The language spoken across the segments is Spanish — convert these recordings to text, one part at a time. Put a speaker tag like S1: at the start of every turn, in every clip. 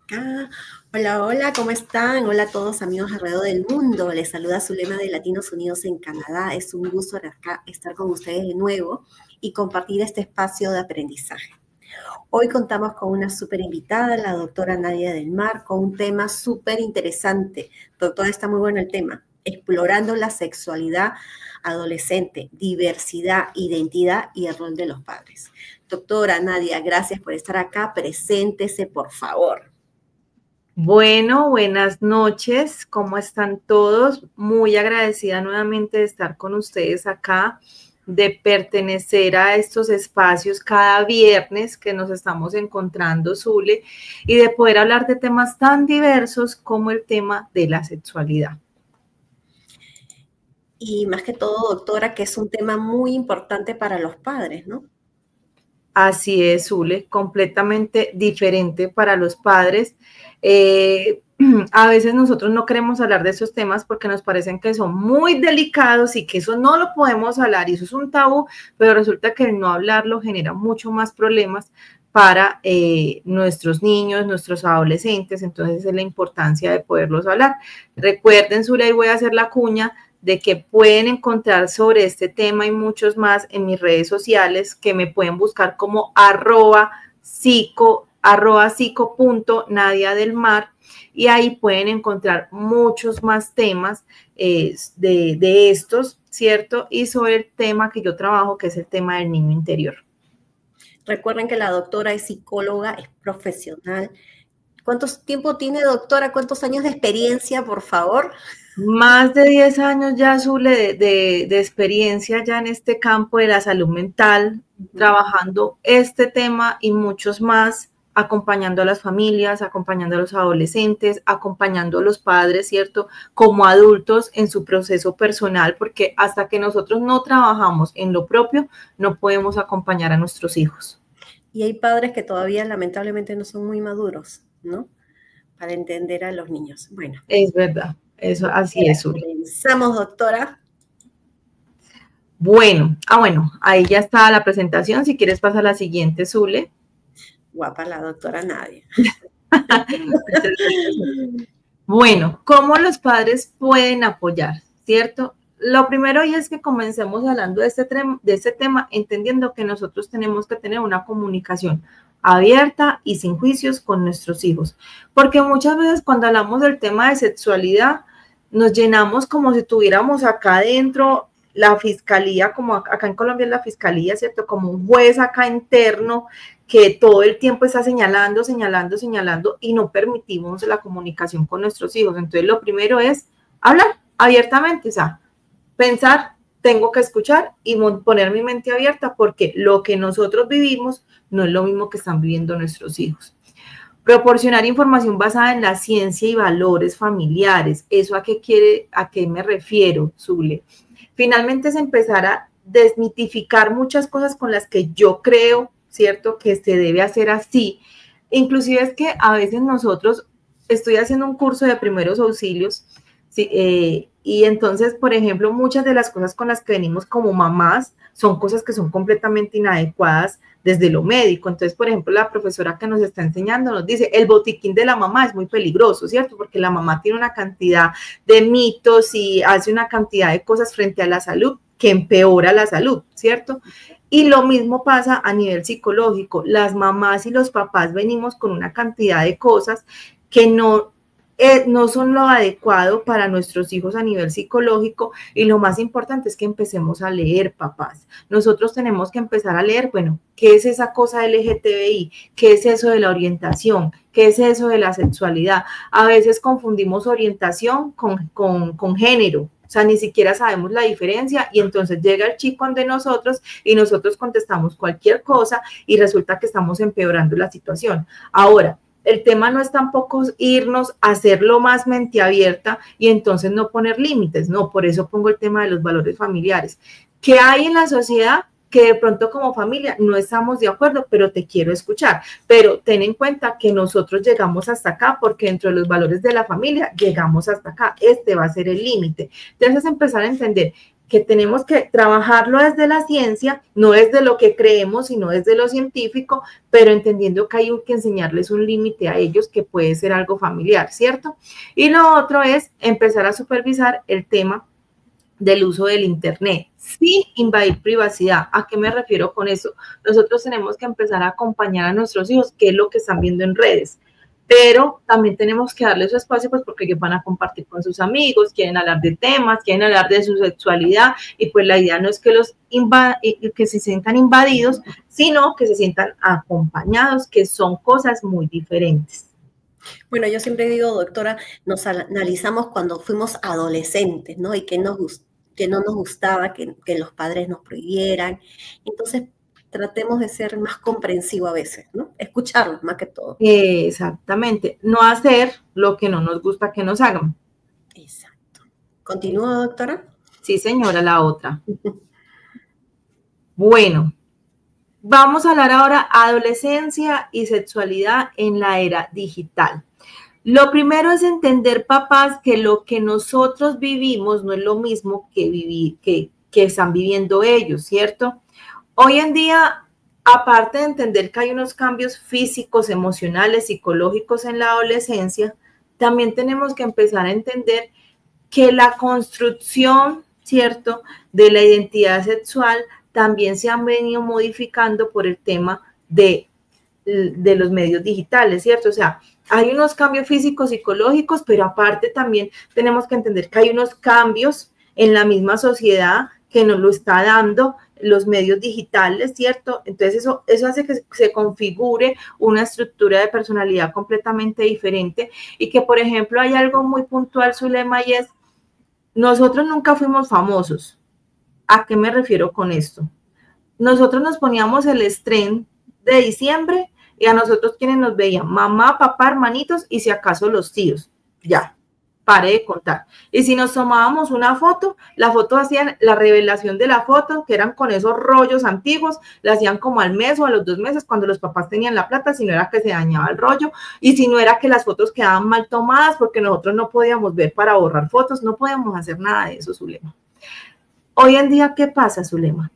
S1: acá. Hola, hola, ¿cómo están? Hola a todos amigos alrededor del mundo. Les saluda Zulema de Latinos Unidos en Canadá. Es un gusto estar con ustedes de nuevo y compartir este espacio de aprendizaje. Hoy contamos con una súper invitada, la doctora Nadia del Mar, con un tema súper interesante. Doctora, está muy bueno el tema. Explorando la sexualidad adolescente, diversidad, identidad y el rol de los padres. Doctora Nadia, gracias por estar acá. Preséntese, por favor.
S2: Bueno, buenas noches. ¿Cómo están todos? Muy agradecida nuevamente de estar con ustedes acá, de pertenecer a estos espacios cada viernes que nos estamos encontrando, Zule, y de poder hablar de temas tan diversos como el tema de la sexualidad.
S1: Y más que todo, doctora, que es un tema muy importante para los padres, ¿no?
S2: Así es, Zule, completamente diferente para los padres. A veces nosotros no queremos hablar de esos temas porque nos parecen que son muy delicados y que eso no lo podemos hablar y eso es un tabú, pero resulta que el no hablarlo genera mucho más problemas para nuestros niños, nuestros adolescentes, entonces es la importancia de poderlos hablar. Recuerden, Zule, y voy a hacer la cuña, de que pueden encontrar sobre este tema y muchos más en mis redes sociales, que me pueden buscar como @psico.nadia_del_mar, y ahí pueden encontrar muchos más temas de estos, ¿cierto? Y sobre el tema que yo trabajo, que es el tema del niño interior.
S1: Recuerden que la doctora es psicóloga, es profesional. ¿Cuánto tiempo tiene, doctora? ¿Cuántos años de experiencia, por favor?
S2: Más de 10 años ya, Zule, de experiencia ya en este campo de la salud mental, trabajando este tema y muchos más, acompañando a las familias, acompañando a los adolescentes, acompañando a los padres, ¿cierto? Como adultos en su proceso personal, porque hasta que nosotros no trabajamos en lo propio, no podemos acompañar a nuestros hijos.
S1: Y hay padres que todavía lamentablemente no son muy maduros, ¿no? Para entender a los niños. Bueno.
S2: Es verdad, eso así es, Zule.
S1: Comenzamos, doctora.
S2: Bueno, ahí ya está la presentación. Si quieres pasa a la siguiente, Zule.
S1: Guapa la doctora Nadia.
S2: Bueno, ¿cómo los padres pueden apoyar? ¿Cierto? Lo primero es que comencemos hablando de este tema, entendiendo que nosotros tenemos que tener una comunicación abierta y sin juicios con nuestros hijos. Porque muchas veces cuando hablamos del tema de sexualidad, nos llenamos como si tuviéramos acá adentro la fiscalía, como acá en Colombia es la fiscalía, ¿cierto? Como un juez acá interno que todo el tiempo está señalando y no permitimos la comunicación con nuestros hijos. Entonces, lo primero es hablar abiertamente, o sea, pensar, tengo que escuchar y poner mi mente abierta porque lo que nosotros vivimos no es lo mismo que están viviendo nuestros hijos. Proporcionar información basada en la ciencia y valores familiares. ¿Eso a qué me refiero, Zule? Finalmente es empezar a desmitificar muchas cosas con las que yo creo, ¿cierto?, que se debe hacer así. Inclusive es que a veces nosotros, estoy haciendo un curso de primeros auxilios, ¿sí? Y entonces, por ejemplo, muchas de las cosas con las que venimos como mamás son cosas que son completamente inadecuadas desde lo médico. Entonces, por ejemplo, la profesora que nos está enseñando nos dice, el botiquín de la mamá es muy peligroso, ¿cierto? Porque la mamá tiene una cantidad de mitos y hace una cantidad de cosas frente a la salud que empeora la salud, ¿cierto? Y lo mismo pasa a nivel psicológico. Las mamás y los papás venimos con una cantidad de cosas que no son lo adecuado para nuestros hijos a nivel psicológico, y lo más importante es que empecemos a leer, papás. Nosotros tenemos que empezar a leer, bueno, ¿qué es esa cosa LGTBI? ¿Qué es eso de la orientación? ¿Qué es eso de la sexualidad? A veces confundimos orientación con género. O sea, ni siquiera sabemos la diferencia y entonces llega el chico ante nosotros y nosotros contestamos cualquier cosa y resulta que estamos empeorando la situación. Ahora, el tema no es tampoco irnos a hacerlo más mente abierta y entonces no poner límites, no, por eso pongo el tema de los valores familiares. ¿Qué hay en la sociedad? Que de pronto como familia no estamos de acuerdo, pero te quiero escuchar. Pero ten en cuenta que nosotros llegamos hasta acá porque dentro de los valores de la familia llegamos hasta acá. Este va a ser el límite. Entonces empezar a entender que tenemos que trabajarlo desde la ciencia, no desde lo que creemos, sino desde lo científico, pero entendiendo que hay que enseñarles un límite a ellos que puede ser algo familiar, ¿cierto? Y lo otro es empezar a supervisar el tema del uso del Internet, sin invadir privacidad. ¿A qué me refiero con eso? Nosotros tenemos que empezar a acompañar a nuestros hijos, qué es lo que están viendo en redes, pero también tenemos que darles su espacio, pues porque ellos van a compartir con sus amigos, quieren hablar de temas, quieren hablar de su sexualidad, y pues la idea no es que que se sientan invadidos, sino que se sientan acompañados, que son cosas muy diferentes.
S1: Bueno, yo siempre digo, doctora, nos analizamos cuando fuimos adolescentes, ¿no? Y que no nos gustaba que los padres nos prohibieran. Entonces, tratemos de ser más comprensivos a veces, ¿no? Escucharlos más que todo.
S2: Exactamente. No hacer lo que no nos gusta que nos hagan.
S1: Exacto. ¿Continúa, doctora?
S2: Sí, señora, la otra. Bueno, vamos a hablar ahora adolescencia y sexualidad en la era digital. Lo primero es entender, papás, que lo que nosotros vivimos no es lo mismo que están viviendo ellos, ¿cierto? Hoy en día, aparte de entender que hay unos cambios físicos, emocionales, psicológicos en la adolescencia, también tenemos que empezar a entender que la construcción, ¿cierto?, de la identidad sexual también se han venido modificando por el tema de los medios digitales, ¿cierto? O sea, hay unos cambios físicos, psicológicos, pero aparte también tenemos que entender que hay unos cambios en la misma sociedad que nos lo está dando los medios digitales, ¿cierto? Entonces eso hace que se configure una estructura de personalidad completamente diferente y que, por ejemplo, hay algo muy puntual, Zulema, y es, nosotros nunca fuimos famosos. ¿A qué me refiero con esto? Nosotros nos poníamos el estreno de diciembre y a nosotros quienes nos veían, mamá, papá, hermanitos y si acaso los tíos, ya. Pare de contar. Y si nos tomábamos una foto, la foto hacían la revelación de la foto, que eran con esos rollos antiguos, la hacían como al mes o a los 2 meses cuando los papás tenían la plata, si no era que se dañaba el rollo, y si no era que las fotos quedaban mal tomadas porque nosotros no podíamos ver para borrar fotos, no podíamos hacer nada de eso, Zulema. Hoy en día, ¿qué pasa, Zulema?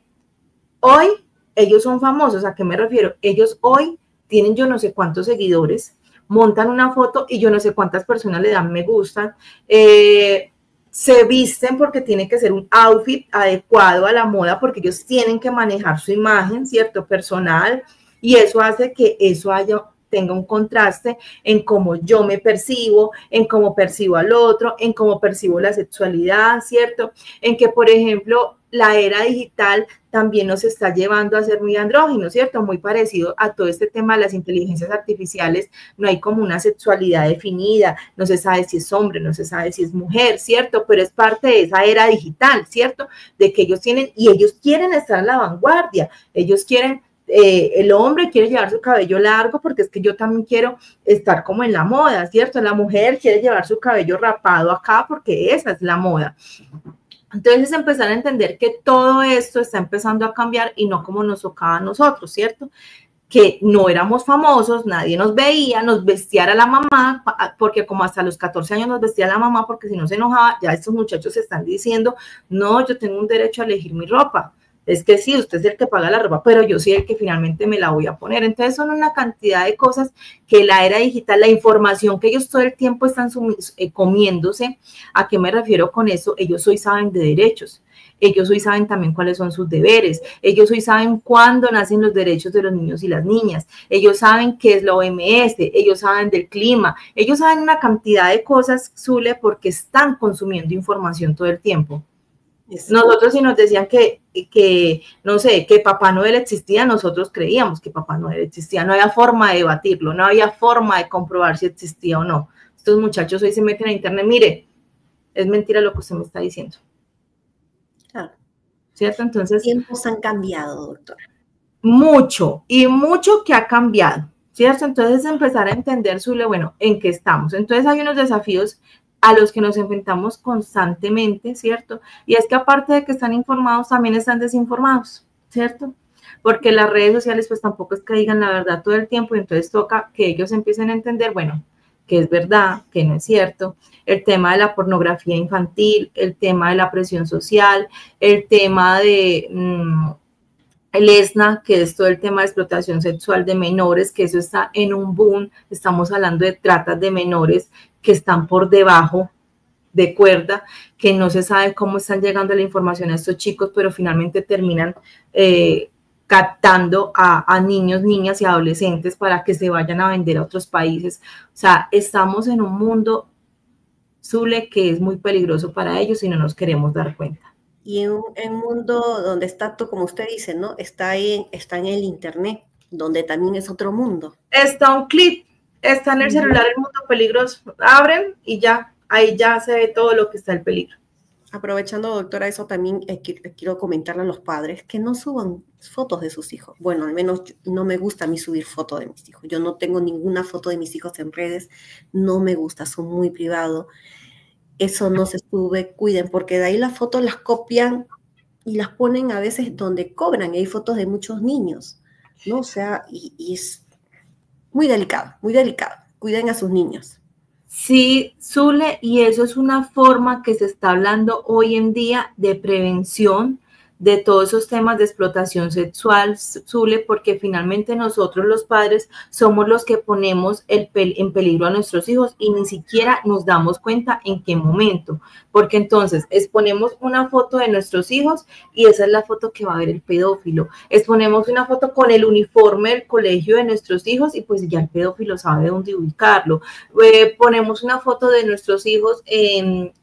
S2: Hoy ellos son famosos, ¿a qué me refiero? Ellos hoy tienen yo no sé cuántos seguidores, montan una foto y yo no sé cuántas personas le dan me gustan, se visten porque tiene que ser un outfit adecuado a la moda porque ellos tienen que manejar su imagen, ¿cierto? Personal, y eso hace que eso tenga un contraste en cómo yo me percibo, en cómo percibo al otro, en cómo percibo la sexualidad, ¿cierto? En que, por ejemplo, la era digital también nos está llevando a ser muy andróginos, ¿cierto? Muy parecido a todo este tema de las inteligencias artificiales, no hay como una sexualidad definida, no se sabe si es hombre, no se sabe si es mujer, ¿cierto? Pero es parte de esa era digital, ¿cierto? De que ellos tienen, y ellos quieren estar a la vanguardia, ellos quieren, el hombre quiere llevar su cabello largo porque es que yo también quiero estar como en la moda, ¿cierto? La mujer quiere llevar su cabello rapado acá porque esa es la moda. Entonces empezar a entender que todo esto está empezando a cambiar y no como nos tocaba a nosotros, ¿cierto? Que no éramos famosos, nadie nos veía, nos vestía a la mamá, porque como hasta los 14 años nos vestía la mamá, porque si no se enojaba, ya estos muchachos están diciendo, no, yo tengo un derecho a elegir mi ropa. Es que sí, usted es el que paga la ropa, pero yo soy el que finalmente me la voy a poner. Entonces son una cantidad de cosas que la era digital, la información que ellos todo el tiempo están comiéndose. ¿A qué me refiero con eso? Ellos hoy saben de derechos. Ellos hoy saben también cuáles son sus deberes. Ellos hoy saben cuándo nacen los derechos de los niños y las niñas. Ellos saben qué es la OMS. Ellos saben del clima. Ellos saben una cantidad de cosas, Zule, porque están consumiendo información todo el tiempo. Nosotros si nos decían que, no sé, que Papá Noel existía, nosotros creíamos que Papá Noel existía. No había forma de debatirlo, no había forma de comprobar si existía o no. Estos muchachos hoy se meten a internet, mire, es mentira lo que usted me está diciendo.
S1: Claro.
S2: ¿Cierto? Entonces,
S1: los tiempos han cambiado, doctora.
S2: Mucho, y mucho que ha cambiado, ¿cierto? Entonces empezar a entender, Zule, bueno, en qué estamos. Entonces hay unos desafíos a los que nos enfrentamos constantemente, ¿cierto? Y es que aparte de que están informados, también están desinformados, ¿cierto? Porque las redes sociales pues tampoco es que digan la verdad todo el tiempo y entonces toca que ellos empiecen a entender, bueno, que es verdad, que no es cierto, el tema de la pornografía infantil, el tema de la presión social, el tema de el ESNA, que es todo el tema de explotación sexual de menores, que eso está en un boom. Estamos hablando de tratas de menores que están por debajo de cuerda, que no se sabe cómo están llegando la información a estos chicos, pero finalmente terminan captando a niños, niñas y adolescentes para que se vayan a vender a otros países. O sea, estamos en un mundo, Zule, que es muy peligroso para ellos y no nos queremos dar cuenta.
S1: Y en un mundo donde está, como usted dice, ¿no? Está en el Internet, donde también es otro mundo.
S2: Está un clip, está en el celular el mundo peligroso. Abren y ya, ahí ya se ve todo lo que está el peligro.
S1: Aprovechando, doctora, eso también quiero comentarle a los padres que no suban fotos de sus hijos. Bueno, al menos no me gusta a mí subir fotos de mis hijos. Yo no tengo ninguna foto de mis hijos en redes, no me gusta, son muy privados. Eso no se sube, cuiden, porque de ahí las fotos las copian y las ponen a veces donde cobran. Y hay fotos de muchos niños, ¿no? O sea, y es muy delicado, muy delicado. Cuiden a sus niños.
S2: Sí, Zule, y eso es una forma que se está hablando hoy en día de prevención de todos esos temas de explotación sexual, Zule, porque finalmente nosotros los padres somos los que ponemos en peligro a nuestros hijos y ni siquiera nos damos cuenta en qué momento, porque entonces exponemos una foto de nuestros hijos y esa es la foto que va a ver el pedófilo, exponemos una foto con el uniforme del colegio de nuestros hijos y pues ya el pedófilo sabe dónde ubicarlo, ponemos una foto de nuestros hijos en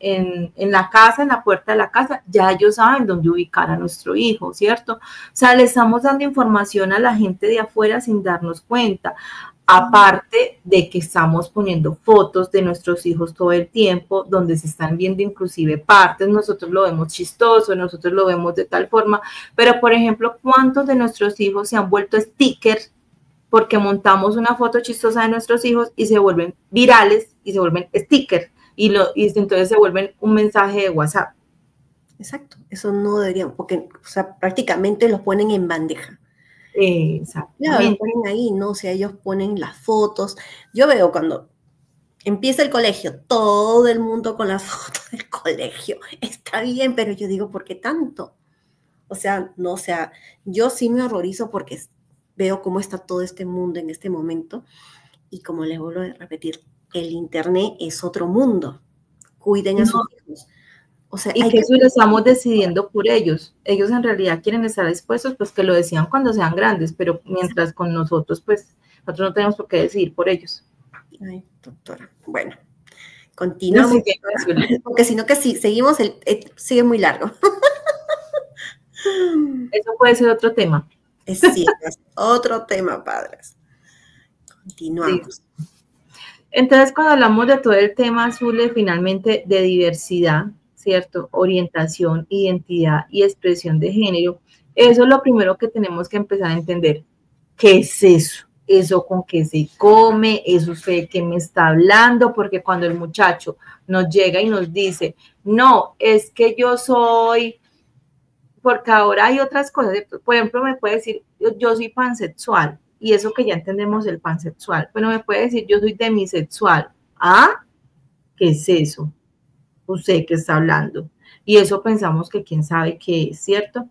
S2: la casa, en la puerta de la casa, ya ellos saben dónde ubicar a nuestro hijo, ¿cierto? O sea, le estamos dando información a la gente de afuera sin darnos cuenta, aparte de que estamos poniendo fotos de nuestros hijos todo el tiempo, donde se están viendo inclusive partes, nosotros lo vemos chistoso, nosotros lo vemos de tal forma, pero por ejemplo, ¿cuántos de nuestros hijos se han vuelto stickers porque montamos una foto chistosa de nuestros hijos y se vuelven virales y se vuelven stickers y entonces se vuelven un mensaje de WhatsApp?
S1: Exacto, eso no deberían, porque o sea, prácticamente los ponen en bandeja.
S2: Exactamente.
S1: Claro, los ponen ahí, ¿no? O sea, ellos ponen las fotos. Yo veo cuando empieza el colegio, todo el mundo con las fotos del colegio. Está bien, pero yo digo, ¿por qué tanto? O sea, no, o sea, yo sí me horrorizo porque veo cómo está todo este mundo en este momento. Y como les vuelvo a repetir, el Internet es otro mundo. Cuiden a sus hijos. O sea,
S2: y que eso lo estamos decidiendo por ellos. Ellos en realidad quieren estar expuestos, pues que lo decían cuando sean grandes, pero mientras con nosotros, pues nosotros no tenemos por qué decidir por ellos.
S1: Ay, doctora. Bueno, continuamos. Porque si no, que si seguimos, sigue muy largo.
S2: Eso puede ser otro tema.
S1: Sí, es otro tema, padres. Continuamos.
S2: Sí. Entonces, cuando hablamos de todo el tema, Zule, finalmente de diversidad, ¿cierto? Orientación, identidad y expresión de género, eso es lo primero que tenemos que empezar a entender. ¿Qué es eso? ¿Eso con qué se come? ¿Eso usted que me está hablando? Porque cuando el muchacho nos llega y nos dice, no, es que yo soy, porque ahora hay otras cosas, por ejemplo, me puede decir, yo soy pansexual, y eso que ya entendemos el pansexual, pero me puede decir, yo soy demisexual. ¿Ah? ¿Qué es eso? Usted que está hablando. Y eso pensamos que quién sabe qué es, ¿cierto?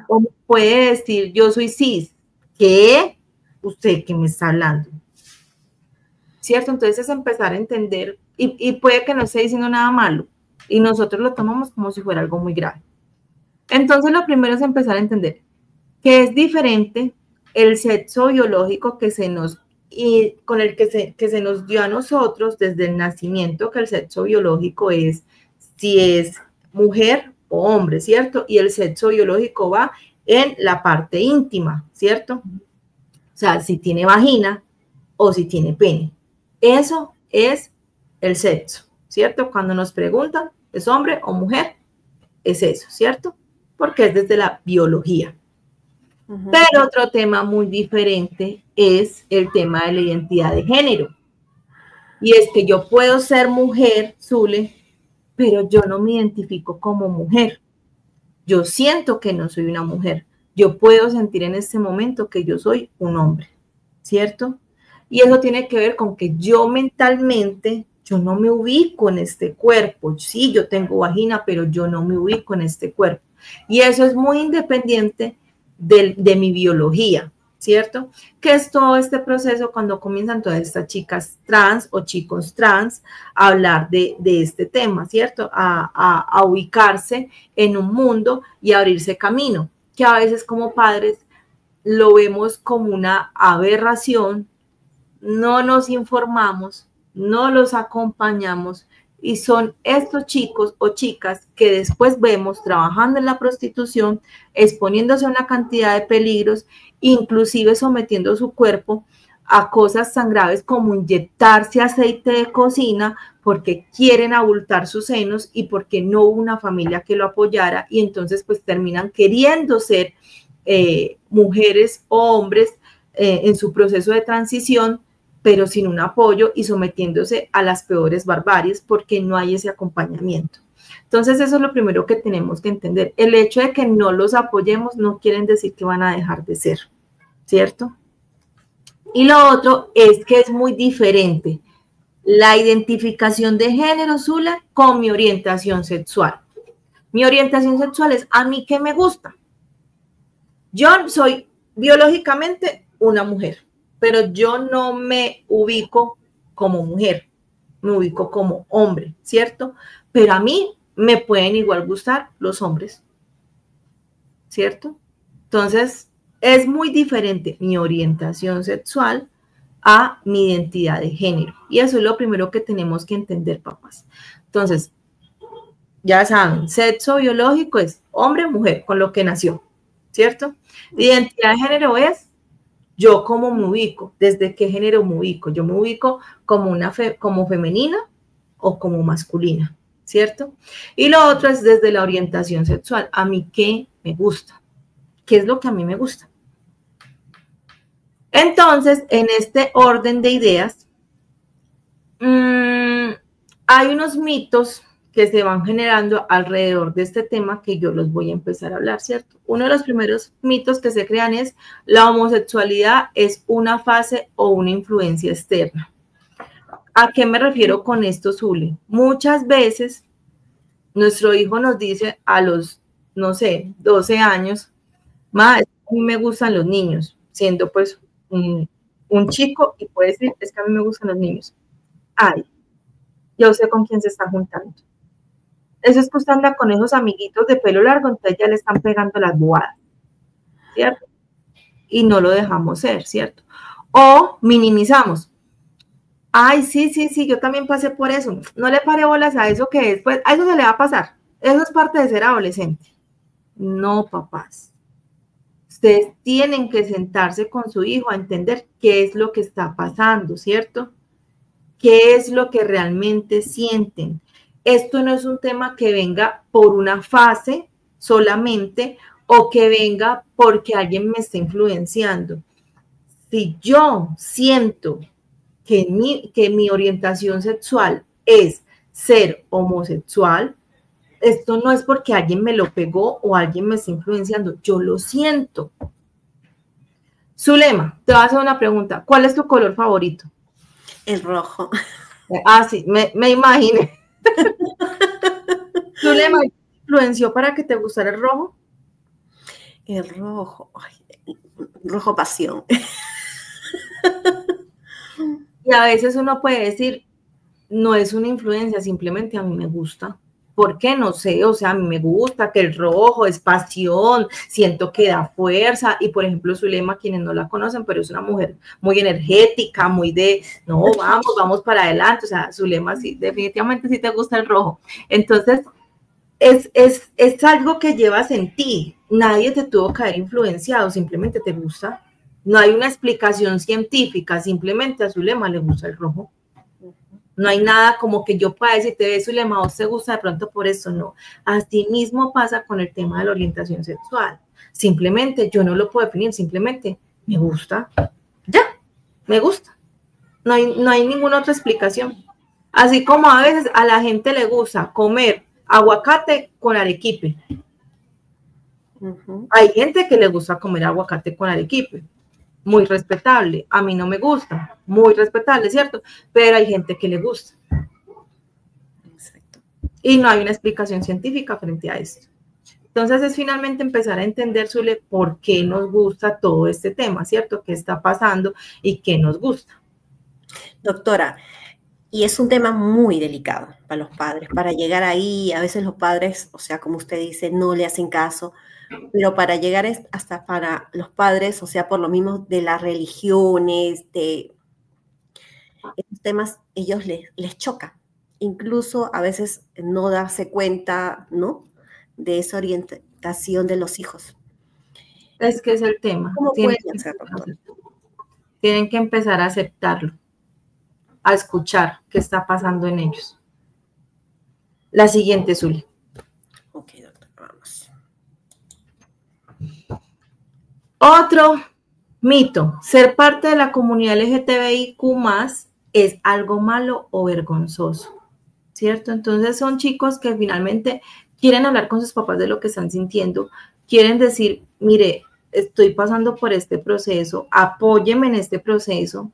S2: O puede decir, yo soy cis. ¿Qué? Usted que me está hablando. ¿Cierto? Entonces es empezar a entender, y puede que no esté diciendo nada malo, y nosotros lo tomamos como si fuera algo muy grave. Entonces lo primero es empezar a entender que es diferente el sexo biológico que se nos y con el que se nos dio a nosotros desde el nacimiento, que el sexo biológico es si es mujer o hombre, ¿cierto? Y el sexo biológico va en la parte íntima, ¿cierto? O sea, si tiene vagina o si tiene pene. Eso es el sexo, ¿cierto? Cuando nos preguntan, ¿es hombre o mujer? Es eso, ¿cierto? Porque es desde la biología. Pero otro tema muy diferente es el tema de la identidad de género. Y es que yo puedo ser mujer, Zule, pero yo no me identifico como mujer. Yo siento que no soy una mujer. Yo puedo sentir en este momento que yo soy un hombre, ¿cierto? Y eso tiene que ver con que yo mentalmente, yo no me ubico en este cuerpo. Sí, yo tengo vagina, pero yo no me ubico en este cuerpo. Y eso es muy independiente de mi biología, ¿cierto? Que es todo este proceso cuando comienzan todas estas chicas trans o chicos trans a hablar de este tema, ¿cierto? A ubicarse en un mundo y abrirse camino, que a veces como padres lo vemos como una aberración, no nos informamos, no los acompañamos y son estos chicos o chicas que después vemos trabajando en la prostitución, exponiéndose a una cantidad de peligros, inclusive sometiendo su cuerpo a cosas tan graves como inyectarse aceite de cocina porque quieren abultar sus senos y porque no hubo una familia que lo apoyara y entonces pues terminan queriendo ser mujeres o hombres en su proceso de transición, pero sin un apoyo y sometiéndose a las peores barbaries porque no hay ese acompañamiento. Entonces eso es lo primero que tenemos que entender. El hecho de que no los apoyemos no quiere decir que van a dejar de ser, ¿cierto? Y lo otro es que es muy diferente la identificación de género, Zula, con mi orientación sexual. Mi orientación sexual es a mí que me gusta. Yo soy biológicamente una mujer, pero yo no me ubico como mujer, me ubico como hombre, ¿cierto? Pero a mí me pueden igual gustar los hombres, ¿cierto? Entonces, es muy diferente mi orientación sexual a mi identidad de género. Y eso es lo primero que tenemos que entender, papás. Entonces, ya saben, sexo biológico es hombre o mujer, con lo que nació, ¿cierto? Identidad de género es yo cómo me ubico, desde qué género me ubico. Yo me ubico como como femenina o como masculina, ¿cierto? Y lo otro es desde la orientación sexual. A mí qué me gusta, qué es lo que a mí me gusta. Entonces, en este orden de ideas, hay unos mitos que se van generando alrededor de este tema que yo los voy a empezar a hablar, ¿cierto? Uno de los primeros mitos que se crean es la homosexualidad es una fase o una influencia externa. ¿A qué me refiero con esto, Zuli? Muchas veces nuestro hijo nos dice a los, no sé, 12 años, ma, a mí me gustan los niños, siendo pues un chico y puede decir, es que a mí me gustan los niños. Ay, yo sé con quién se está juntando. Eso es que usted anda con esos amiguitos de pelo largo, entonces ya le están pegando las bobadas, ¿cierto? Y no lo dejamos ser, ¿cierto? O minimizamos. Ay, sí, yo también pasé por eso. No le pare bolas a eso que después, a eso se le va a pasar. Eso es parte de ser adolescente. No, papás. Ustedes tienen que sentarse con su hijo a entender qué es lo que está pasando, ¿cierto? ¿Qué es lo que realmente sienten? Esto no es un tema que venga por una fase solamente o que venga porque alguien me está influenciando. Si yo siento que mi orientación sexual es ser homosexual, esto no es porque alguien me lo pegó o alguien me está influenciando, yo lo siento. Zulema, te voy a hacer una pregunta. ¿Cuál es tu color favorito?
S1: El rojo.
S2: Ah, sí, me imaginé. ¿Zulema influenció para que te gustara el rojo?
S1: El rojo. Ay, rojo pasión.
S2: Y a veces uno puede decir, no es una influencia, simplemente a mí me gusta. ¿Por qué? No sé, o sea, a mí me gusta que el rojo es pasión, siento que da fuerza. Y por ejemplo, Zulema, quienes no la conocen, pero es una mujer muy energética, muy de, no, vamos para adelante. O sea, Zulema, sí, definitivamente sí te gusta el rojo. Entonces, es algo que llevas en ti. Nadie te tuvo que haber influenciado, simplemente te gusta. No hay una explicación científica, simplemente a Zulema le gusta el rojo. No hay nada como que yo pueda decir, te ves Zulema, a vos te gusta de pronto por eso, no. Así mismo pasa con el tema de la orientación sexual. Simplemente yo no lo puedo definir, simplemente me gusta. Ya, me gusta. No hay ninguna otra explicación. Así como a veces a la gente le gusta comer aguacate con arequipe. Hay gente que le gusta comer aguacate con arequipe. muy respetable. A mí no me gusta, muy respetable, ¿cierto? Pero hay gente que le gusta.
S1: Exacto.
S2: Y no hay una explicación científica frente a esto. Entonces es finalmente empezar a entender, Zule, por qué nos gusta todo este tema, ¿cierto? ¿Qué está pasando y qué nos gusta?
S1: Doctora, y es un tema muy delicado para los padres. Para llegar ahí, a veces los padres, o sea, como usted dice, no le hacen caso, pero para llegar hasta para los padres, o sea, por lo mismo de las religiones, de estos temas, ellos les choca. Incluso a veces no darse cuenta, ¿no? De esa orientación de los hijos.
S2: Es que es el tema.
S1: ¿Cómo pueden hacer, doctor?
S2: Tienen que empezar a aceptarlo, a escuchar qué está pasando en ellos. La siguiente, Zuli.
S1: Ok, doctor, vamos.
S2: Otro mito, ser parte de la comunidad LGTBIQ+ es algo malo o vergonzoso, ¿cierto? Entonces son chicos que finalmente quieren hablar con sus papás de lo que están sintiendo, quieren decir, mire, estoy pasando por este proceso, apóyeme en este proceso,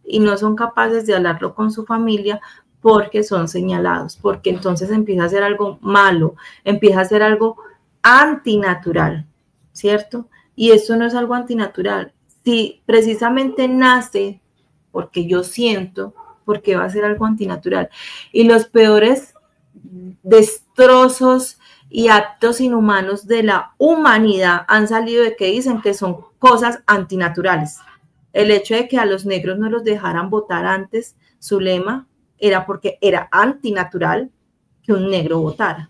S2: y no son capaces de hablarlo con su familia porque son señalados, porque entonces empieza a ser algo malo, empieza a ser algo antinatural, ¿cierto? Y eso no es algo antinatural. Si precisamente nace porque yo siento, porque va a ser algo antinatural. Y los peores destrozos y actos inhumanos de la humanidad han salido de que dicen que son cosas antinaturales. El hecho de que a los negros no los dejaran votar antes, su lema era porque era antinatural que un negro votara.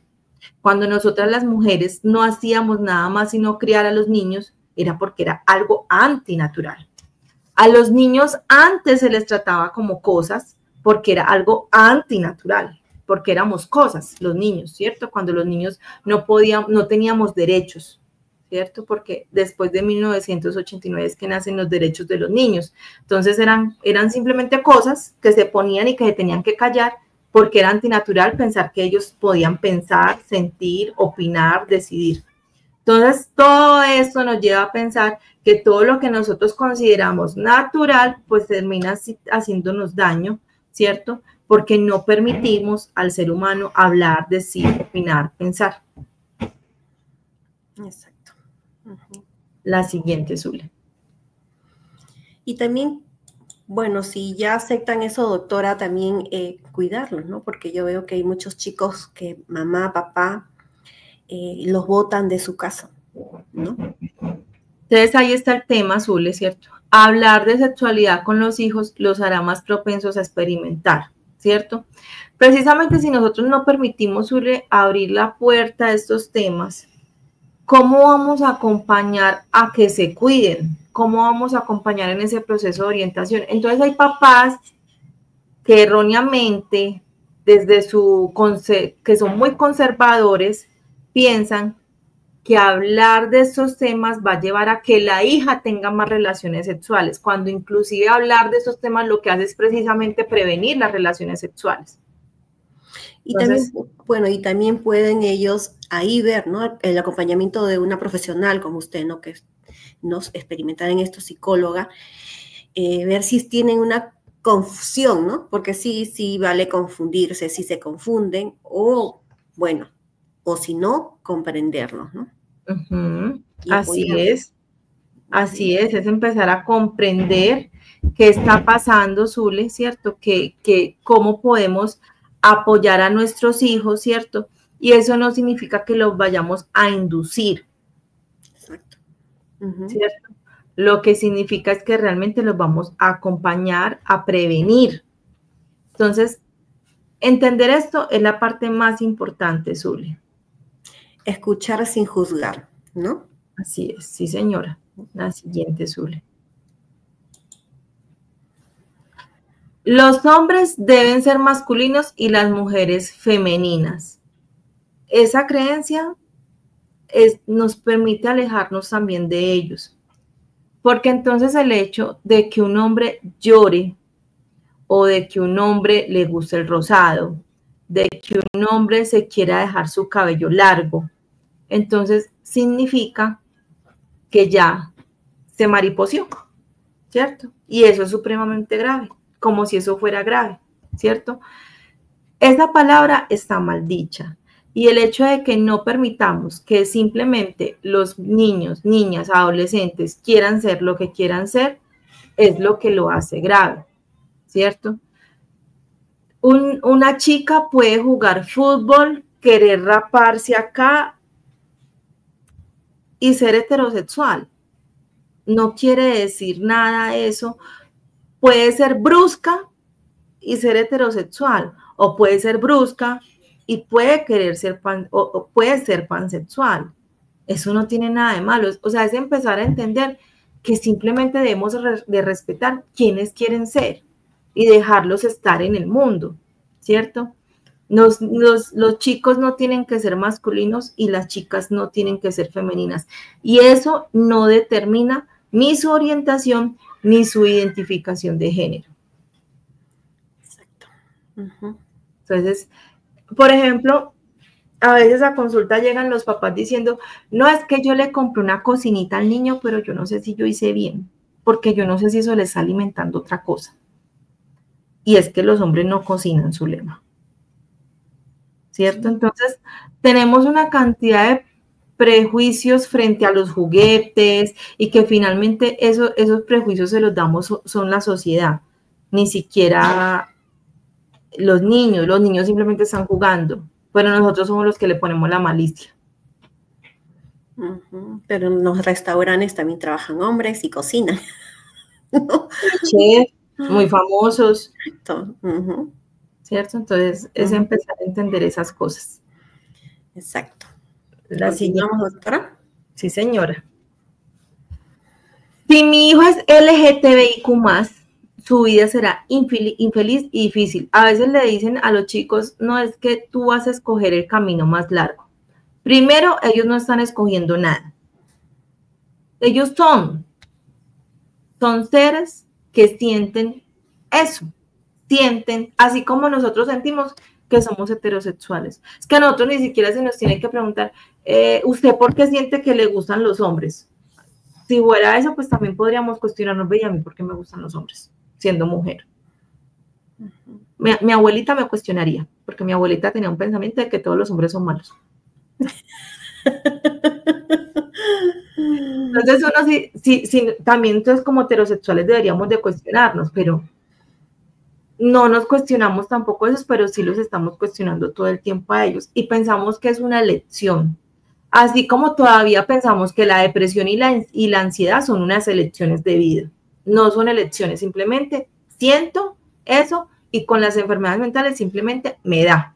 S2: Cuando nosotras las mujeres no hacíamos nada más sino criar a los niños, era porque era algo antinatural. A los niños antes se les trataba como cosas porque era algo antinatural, porque éramos cosas, los niños, ¿cierto? Cuando los niños no teníamos derechos, ¿cierto? Porque después de 1989 es que nacen los derechos de los niños. Entonces eran simplemente cosas que se ponían y que se tenían que callar porque era antinatural pensar que ellos podían pensar, sentir, opinar, decidir. Entonces, todo esto nos lleva a pensar que todo lo que nosotros consideramos natural, pues termina haciéndonos daño, ¿cierto? Porque no permitimos al ser humano hablar, decir, opinar, pensar.
S1: Exacto. Uh-huh.
S2: La siguiente, Zule.
S1: Y también, bueno, si ya aceptan eso, doctora, también cuidarlos, ¿no? Porque yo veo que hay muchos chicos que mamá, papá, los botan de su casa, ¿no?
S2: Entonces ahí está el tema, Zule, ¿cierto? Hablar de sexualidad con los hijos los hará más propensos a experimentar, ¿cierto? Precisamente si nosotros no permitimos, Zule, abrir la puerta a estos temas, ¿cómo vamos a acompañar a que se cuiden? ¿Cómo vamos a acompañar en ese proceso de orientación? Entonces hay papás que erróneamente, desde que son muy conservadores, piensan que hablar de estos temas va a llevar a que la hija tenga más relaciones sexuales, cuando inclusive hablar de esos temas lo que hace es precisamente prevenir las relaciones sexuales.
S1: Y entonces, también, bueno, y también pueden ellos ahí ver, ¿no? El acompañamiento de una profesional como usted, ¿no? Que nos experimentar en esto, psicóloga, ver si tienen una confusión, ¿no? Porque sí vale confundirse, si se confunden, o bueno, o si no, comprendernos, ¿no?
S2: Uh-huh. Así es empezar a comprender qué está pasando, Zule, ¿cierto? Que cómo podemos apoyar a nuestros hijos, ¿cierto? Y eso no significa que los vayamos a inducir,
S1: exacto. Uh-huh.
S2: ¿cierto? Lo que significa es que realmente los vamos a acompañar, a prevenir. Entonces, entender esto es la parte más importante, Zule.
S1: Escuchar sin juzgar, ¿no?
S2: Así es, sí, señora. La siguiente, Zule. Los hombres deben ser masculinos y las mujeres femeninas. Esa creencia nos permite alejarnos también de ellos. Porque entonces el hecho de que un hombre llore o de que un hombre le guste el rosado, de que un hombre se quiera dejar su cabello largo, entonces significa que ya se mariposeó, ¿cierto? Y eso es supremamente grave, como si eso fuera grave, ¿cierto? Esa palabra está mal dicha. Y el hecho de que no permitamos que simplemente los niños, niñas, adolescentes quieran ser lo que quieran ser, es lo que lo hace grave, ¿cierto? Una chica puede jugar fútbol, querer raparse acá y ser heterosexual. No quiere decir nada eso. Puede ser brusca y ser heterosexual, o puede ser brusca y puede querer ser o puede ser pansexual. Eso no tiene nada de malo. O sea, es empezar a entender que simplemente debemos de respetar quienes quieren ser y dejarlos estar en el mundo, ¿cierto? Los chicos no tienen que ser masculinos y las chicas no tienen que ser femeninas. Y eso no determina ni su orientación ni su identificación de género.
S1: Exacto. Uh-huh.
S2: Entonces, por ejemplo, a veces a consulta llegan los papás diciendo, no, es que yo le compré una cocinita al niño, pero yo no sé si yo hice bien, porque yo no sé si eso le está alimentando otra cosa. Y es que los hombres no cocinan, Zulema, ¿cierto? Entonces, tenemos una cantidad de prejuicios frente a los juguetes y que finalmente esos prejuicios se los damos, son la sociedad, ni siquiera los niños simplemente están jugando, pero nosotros somos los que le ponemos la malicia.
S1: Uh-huh. Pero en los restaurantes también trabajan hombres y cocinan.
S2: Chef, muy famosos.
S1: Uh-huh.
S2: ¿Cierto? Entonces es empezar a entender esas cosas.
S1: Exacto.
S2: La siguiente,
S1: doctora.
S2: Sí, señora. Si mi hijo es LGTBIQ+, su vida será infeliz y difícil. A veces le dicen a los chicos, no, es que tú vas a escoger el camino más largo. Primero, ellos no están escogiendo nada. Ellos son seres que sienten eso. Sienten, así como nosotros sentimos que somos heterosexuales. Es que a nosotros ni siquiera se nos tiene que preguntar, ¿usted por qué siente que le gustan los hombres? Si fuera eso, pues también podríamos cuestionarnos, ve, a mí por qué me gustan los hombres, siendo mujer. Uh-huh. Mi abuelita me cuestionaría, porque mi abuelita tenía un pensamiento de que todos los hombres son malos. Entonces uno sí, también entonces como heterosexuales deberíamos de cuestionarnos, pero no nos cuestionamos tampoco esos, pero sí los estamos cuestionando todo el tiempo a ellos y pensamos que es una elección. Así como todavía pensamos que la depresión y la ansiedad son unas elecciones de vida. No son elecciones, simplemente siento eso y con las enfermedades mentales simplemente me da,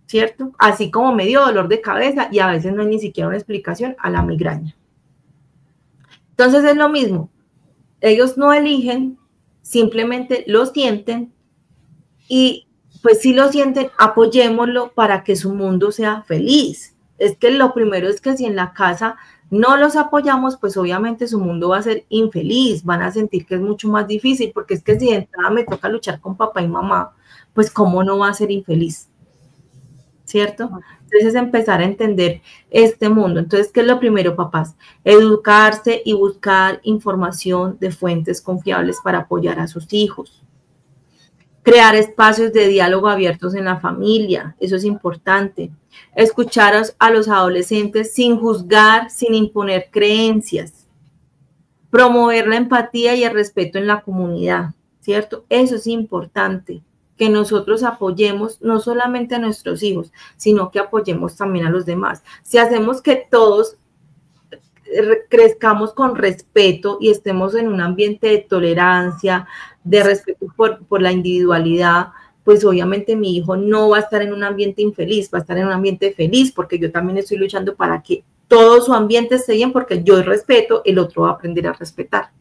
S2: ¿cierto? Así como me dio dolor de cabeza y a veces no hay ni siquiera una explicación a la migraña. Entonces es lo mismo. Ellos no eligen, simplemente lo sienten y pues si lo sienten, apoyémoslo para que su mundo sea feliz. Es que lo primero es que si en la casa no los apoyamos, pues obviamente su mundo va a ser infeliz, van a sentir que es mucho más difícil, porque es que si de entrada me toca luchar con papá y mamá, pues cómo no va a ser infeliz, ¿cierto? Entonces es empezar a entender este mundo. Entonces, ¿qué es lo primero, papás? Educarse y buscar información de fuentes confiables para apoyar a sus hijos. Crear espacios de diálogo abiertos en la familia, eso es importante. Escuchar a los adolescentes sin juzgar, sin imponer creencias. Promover la empatía y el respeto en la comunidad, ¿cierto? Eso es importante, que nosotros apoyemos no solamente a nuestros hijos, sino que apoyemos también a los demás. Si hacemos que todos crezcamos con respeto y estemos en un ambiente de tolerancia, de respeto por la individualidad, pues obviamente mi hijo no va a estar en un ambiente infeliz, va a estar en un ambiente feliz, porque yo también estoy luchando para que todo su ambiente esté bien, porque yo respeto, el otro va a aprender a respetar.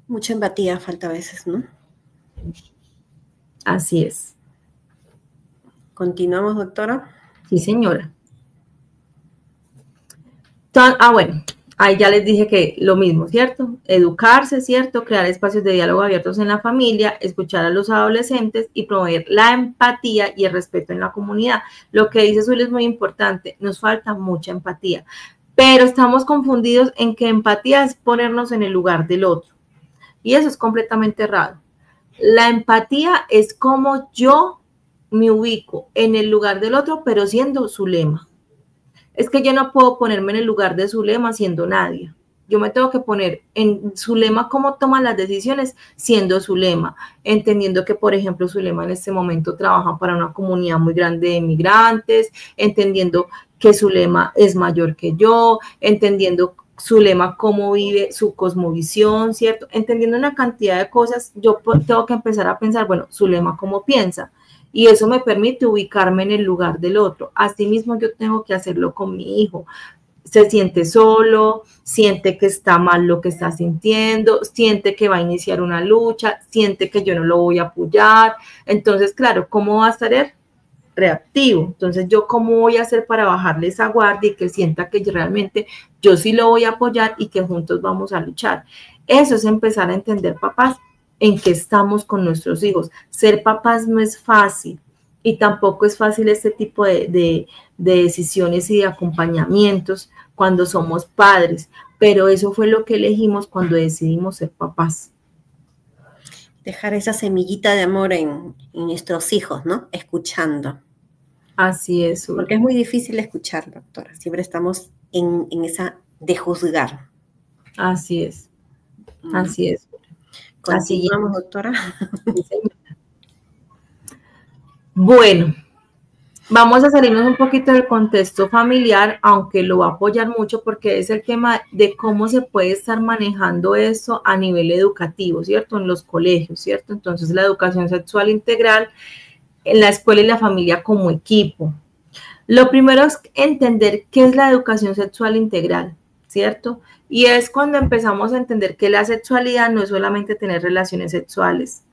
S1: Mucha empatía falta a veces, ¿no?
S2: Así es.
S1: ¿Continuamos, doctora?
S2: Sí, señora. Bueno, ahí ya les dije que lo mismo, ¿cierto? Educarse, ¿cierto? Crear espacios de diálogo abiertos en la familia, escuchar a los adolescentes y promover la empatía y el respeto en la comunidad. Lo que dice Zul es muy importante, nos falta mucha empatía, pero estamos confundidos en que empatía es ponernos en el lugar del otro. Y eso es completamente errado. La empatía es como yo me ubico en el lugar del otro, pero siendo Zulema. Es que yo no puedo ponerme en el lugar de Zulema siendo nadie. Yo me tengo que poner en Zulema cómo toma las decisiones siendo Zulema, entendiendo que, por ejemplo, Zulema en este momento trabaja para una comunidad muy grande de migrantes, entendiendo que Zulema es mayor que yo, entendiendo Zulema cómo vive su cosmovisión, ¿cierto? Entendiendo una cantidad de cosas, yo tengo que empezar a pensar, bueno, Zulema cómo piensa, y eso me permite ubicarme en el lugar del otro. Asimismo, yo tengo que hacerlo con mi hijo. Se siente solo, siente que está mal lo que está sintiendo, siente que va a iniciar una lucha, siente que yo no lo voy a apoyar. Entonces, claro, ¿cómo va a estar él? Reactivo. Entonces, ¿yo cómo voy a hacer para bajarle esa guardia y que sienta que realmente yo sí lo voy a apoyar y que juntos vamos a luchar? Eso es empezar a entender, papás, en qué estamos con nuestros hijos. Ser papás no es fácil y tampoco es fácil este tipo de decisiones y de acompañamientos cuando somos padres, pero eso fue lo que elegimos cuando decidimos ser papás.
S1: Dejar esa semillita de amor en nuestros hijos, ¿no? Escuchando.
S2: Así es.
S1: Porque es muy difícil escuchar, doctora. Siempre estamos en esa de juzgar.
S2: Así es. Así es.
S1: Continuamos, doctora.
S2: Bueno, vamos a salirnos un poquito del contexto familiar, aunque lo va a apoyar mucho porque es el tema de cómo se puede estar manejando eso a nivel educativo, ¿cierto? En los colegios, ¿cierto? Entonces, la educación sexual integral en la escuela y la familia como equipo. Lo primero es entender qué es la educación sexual integral, ¿cierto? Y es cuando empezamos a entender que la sexualidad no es solamente tener relaciones sexuales,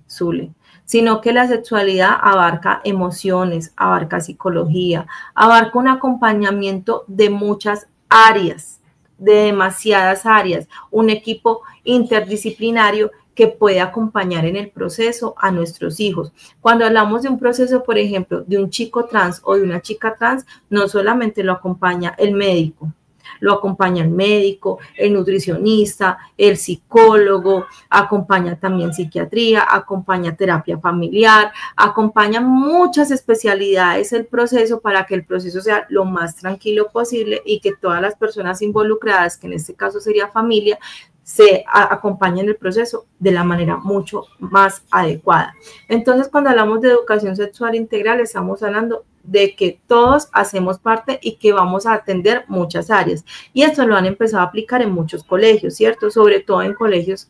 S2: Zule, sino que la sexualidad abarca emociones, abarca psicología, abarca un acompañamiento de muchas áreas, de demasiadas áreas, un equipo interdisciplinario que puede acompañar en el proceso a nuestros hijos. Cuando hablamos de un proceso, por ejemplo, de un chico trans o de una chica trans, no solamente lo acompaña el médico, lo acompaña el médico, el nutricionista, el psicólogo, acompaña también psiquiatría, acompaña terapia familiar, acompaña muchas especialidades el proceso para que el proceso sea lo más tranquilo posible y que todas las personas involucradas, que en este caso sería familia, se acompañen en el proceso de la manera mucho más adecuada. Entonces, cuando hablamos de educación sexual integral, estamos hablando de que todos hacemos parte y que vamos a atender muchas áreas. Y esto lo han empezado a aplicar en muchos colegios, ¿cierto? Sobre todo en colegios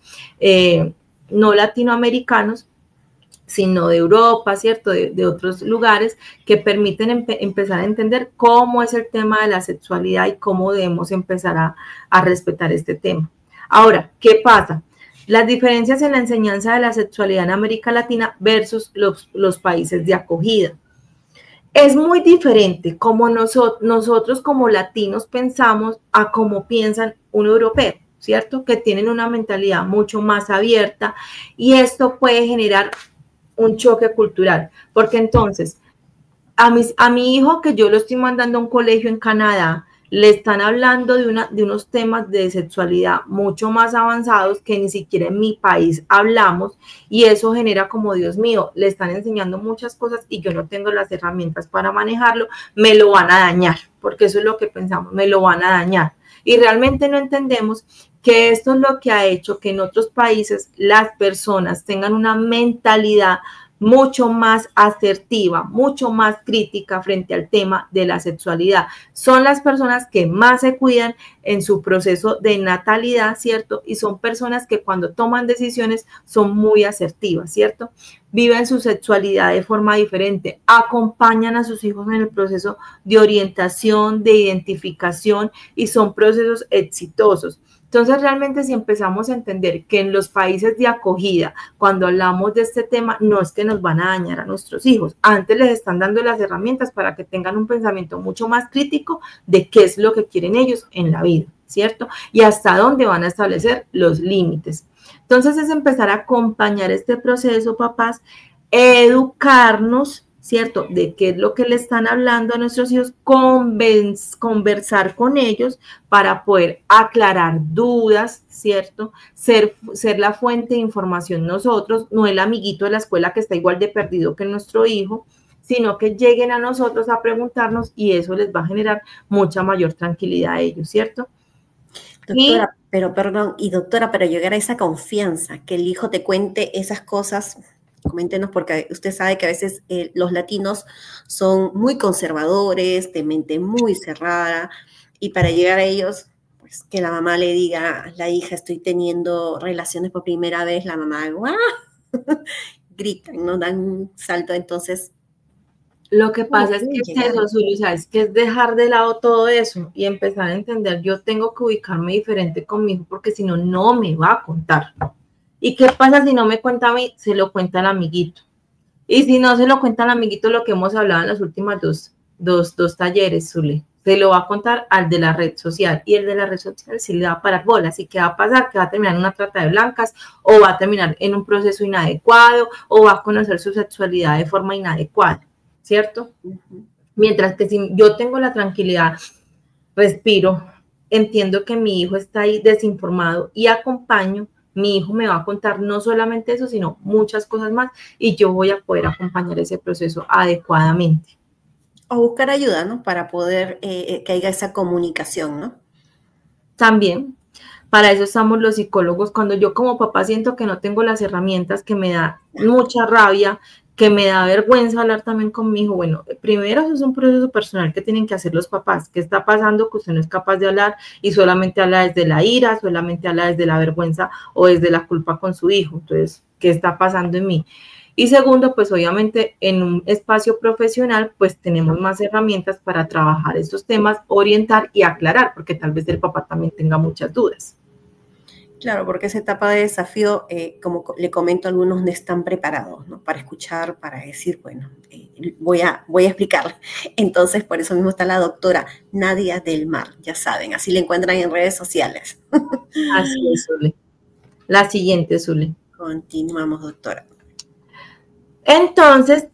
S2: no latinoamericanos, sino de Europa, ¿cierto? De otros lugares que permiten empezar a entender cómo es el tema de la sexualidad y cómo debemos empezar a respetar este tema. Ahora, ¿qué pasa? Las diferencias en la enseñanza de la sexualidad en América Latina versus los países de acogida. Es muy diferente como nosotros como latinos pensamos a cómo piensan un europeo, ¿cierto? Que tienen una mentalidad mucho más abierta y esto puede generar un choque cultural, porque entonces a mi hijo que yo lo estoy mandando a un colegio en Canadá, le están hablando de unos temas de sexualidad mucho más avanzados que ni siquiera en mi país hablamos y eso genera como, Dios mío, le están enseñando muchas cosas y yo no tengo las herramientas para manejarlo, me lo van a dañar, porque eso es lo que pensamos, me lo van a dañar. Y realmente no entendemos que esto es lo que ha hecho que en otros países las personas tengan una mentalidad mucho más asertiva, mucho más crítica frente al tema de la sexualidad. Son las personas que más se cuidan en su proceso de natalidad, ¿cierto? Y son personas que cuando toman decisiones son muy asertivas, ¿cierto? Viven su sexualidad de forma diferente, acompañan a sus hijos en el proceso de orientación, de identificación y son procesos exitosos. Entonces, realmente si empezamos a entender que en los países de acogida, cuando hablamos de este tema, no es que nos van a dañar a nuestros hijos, antes les están dando las herramientas para que tengan un pensamiento mucho más crítico de qué es lo que quieren ellos en la vida, ¿cierto? Y hasta dónde van a establecer los límites. Entonces, es empezar a acompañar este proceso, papás, educarnos, ¿cierto? De qué es lo que le están hablando a nuestros hijos, conversar con ellos para poder aclarar dudas, ¿cierto? Ser la fuente de información nosotros, no el amiguito de la escuela que está igual de perdido que nuestro hijo, sino que lleguen a nosotros a preguntarnos y eso les va a generar mucha mayor tranquilidad a ellos, ¿cierto?
S1: Doctora, pero perdón, y doctora, para llegar a esa confianza, que el hijo te cuente esas cosas, coméntenos, porque usted sabe que a veces los latinos son muy conservadores, de mente muy cerrada, y para llegar a ellos, pues que la mamá le diga, la hija, estoy teniendo relaciones por primera vez, la mamá, ¡guau! Gritan, ¿no? Dan un salto, entonces...
S2: Lo que pasa es que es eso, Zuli, o sea, es que es dejar de lado todo eso y empezar a entender, yo tengo que ubicarme diferente con mi hijo porque si no, no me va a contar. ¿Y qué pasa si no me cuenta a mí? Se lo cuenta al amiguito. Y si no se lo cuenta al amiguito, lo que hemos hablado en las últimas dos talleres, Zuli, se lo va a contar al de la red social y el de la red social sí le va a parar bolas. ¿Y qué va a pasar? Que va a terminar en una trata de blancas o va a terminar en un proceso inadecuado o va a conocer su sexualidad de forma inadecuada. ¿Cierto? Mientras que si yo tengo la tranquilidad, respiro, entiendo que mi hijo está ahí desinformado y acompaño, mi hijo me va a contar no solamente eso, sino muchas cosas más y yo voy a poder acompañar ese proceso adecuadamente.
S1: O buscar ayuda, ¿no? Para poder que haya esa comunicación, ¿no?
S2: También, para eso estamos los psicólogos. Cuando yo como papá siento que no tengo las herramientas, que me da mucha rabia, que me da vergüenza hablar también con mi hijo. Bueno, primero eso es un proceso personal que tienen que hacer los papás. ¿Qué está pasando que usted no es capaz de hablar y solamente habla desde la ira, solamente habla desde la vergüenza o desde la culpa con su hijo? Entonces, ¿qué está pasando en mí? Y segundo, pues obviamente en un espacio profesional, pues tenemos más herramientas para trabajar estos temas, orientar y aclarar, porque tal vez el papá también tenga muchas dudas.
S1: Claro, porque esa etapa de desafío, como le comento, algunos no están preparados, ¿no? Para escuchar, para decir, bueno, voy a explicar. Entonces, por eso mismo está la doctora Nadia del Mar, ya saben, así la encuentran en redes sociales.
S2: Así es, Zule. La siguiente, Zule.
S1: Continuamos, doctora.
S2: Entonces,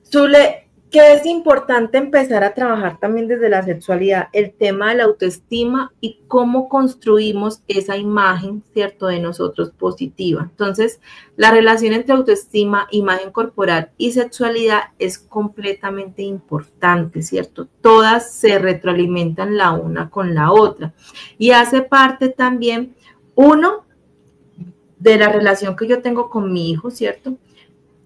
S2: Zule, que es importante empezar a trabajar también desde la sexualidad, el tema de la autoestima y cómo construimos esa imagen, ¿cierto?, de nosotros positiva. Entonces, la relación entre autoestima, imagen corporal y sexualidad es completamente importante, ¿cierto? Todas se retroalimentan la una con la otra y hace parte también, uno, de la relación que yo tengo con mi hijo, ¿cierto?,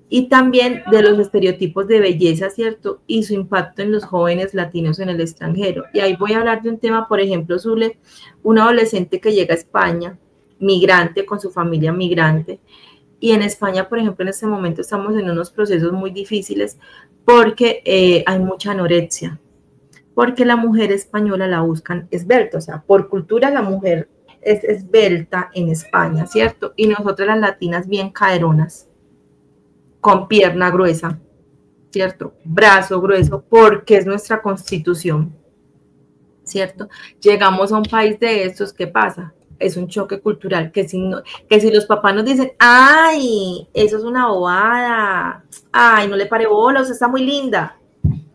S2: y también de los estereotipos de belleza, ¿cierto? Y su impacto en los jóvenes latinos en el extranjero. Y ahí voy a hablar de un tema, por ejemplo, Zule, un adolescente que llega a España, migrante, con su familia migrante, y en España, por ejemplo, en este momento estamos en unos procesos muy difíciles porque hay mucha anorexia, porque la mujer española la buscan esbelta, o sea, por cultura la mujer es esbelta en España, ¿cierto? Y nosotros las latinas bien caderonas, con pierna gruesa, ¿cierto? Brazo grueso, porque es nuestra constitución, ¿cierto? Llegamos a un país de estos, ¿qué pasa? Es un choque cultural, que si los papás nos dicen, ay, eso es una bobada, ay, no le pare bola, o sea, está muy linda.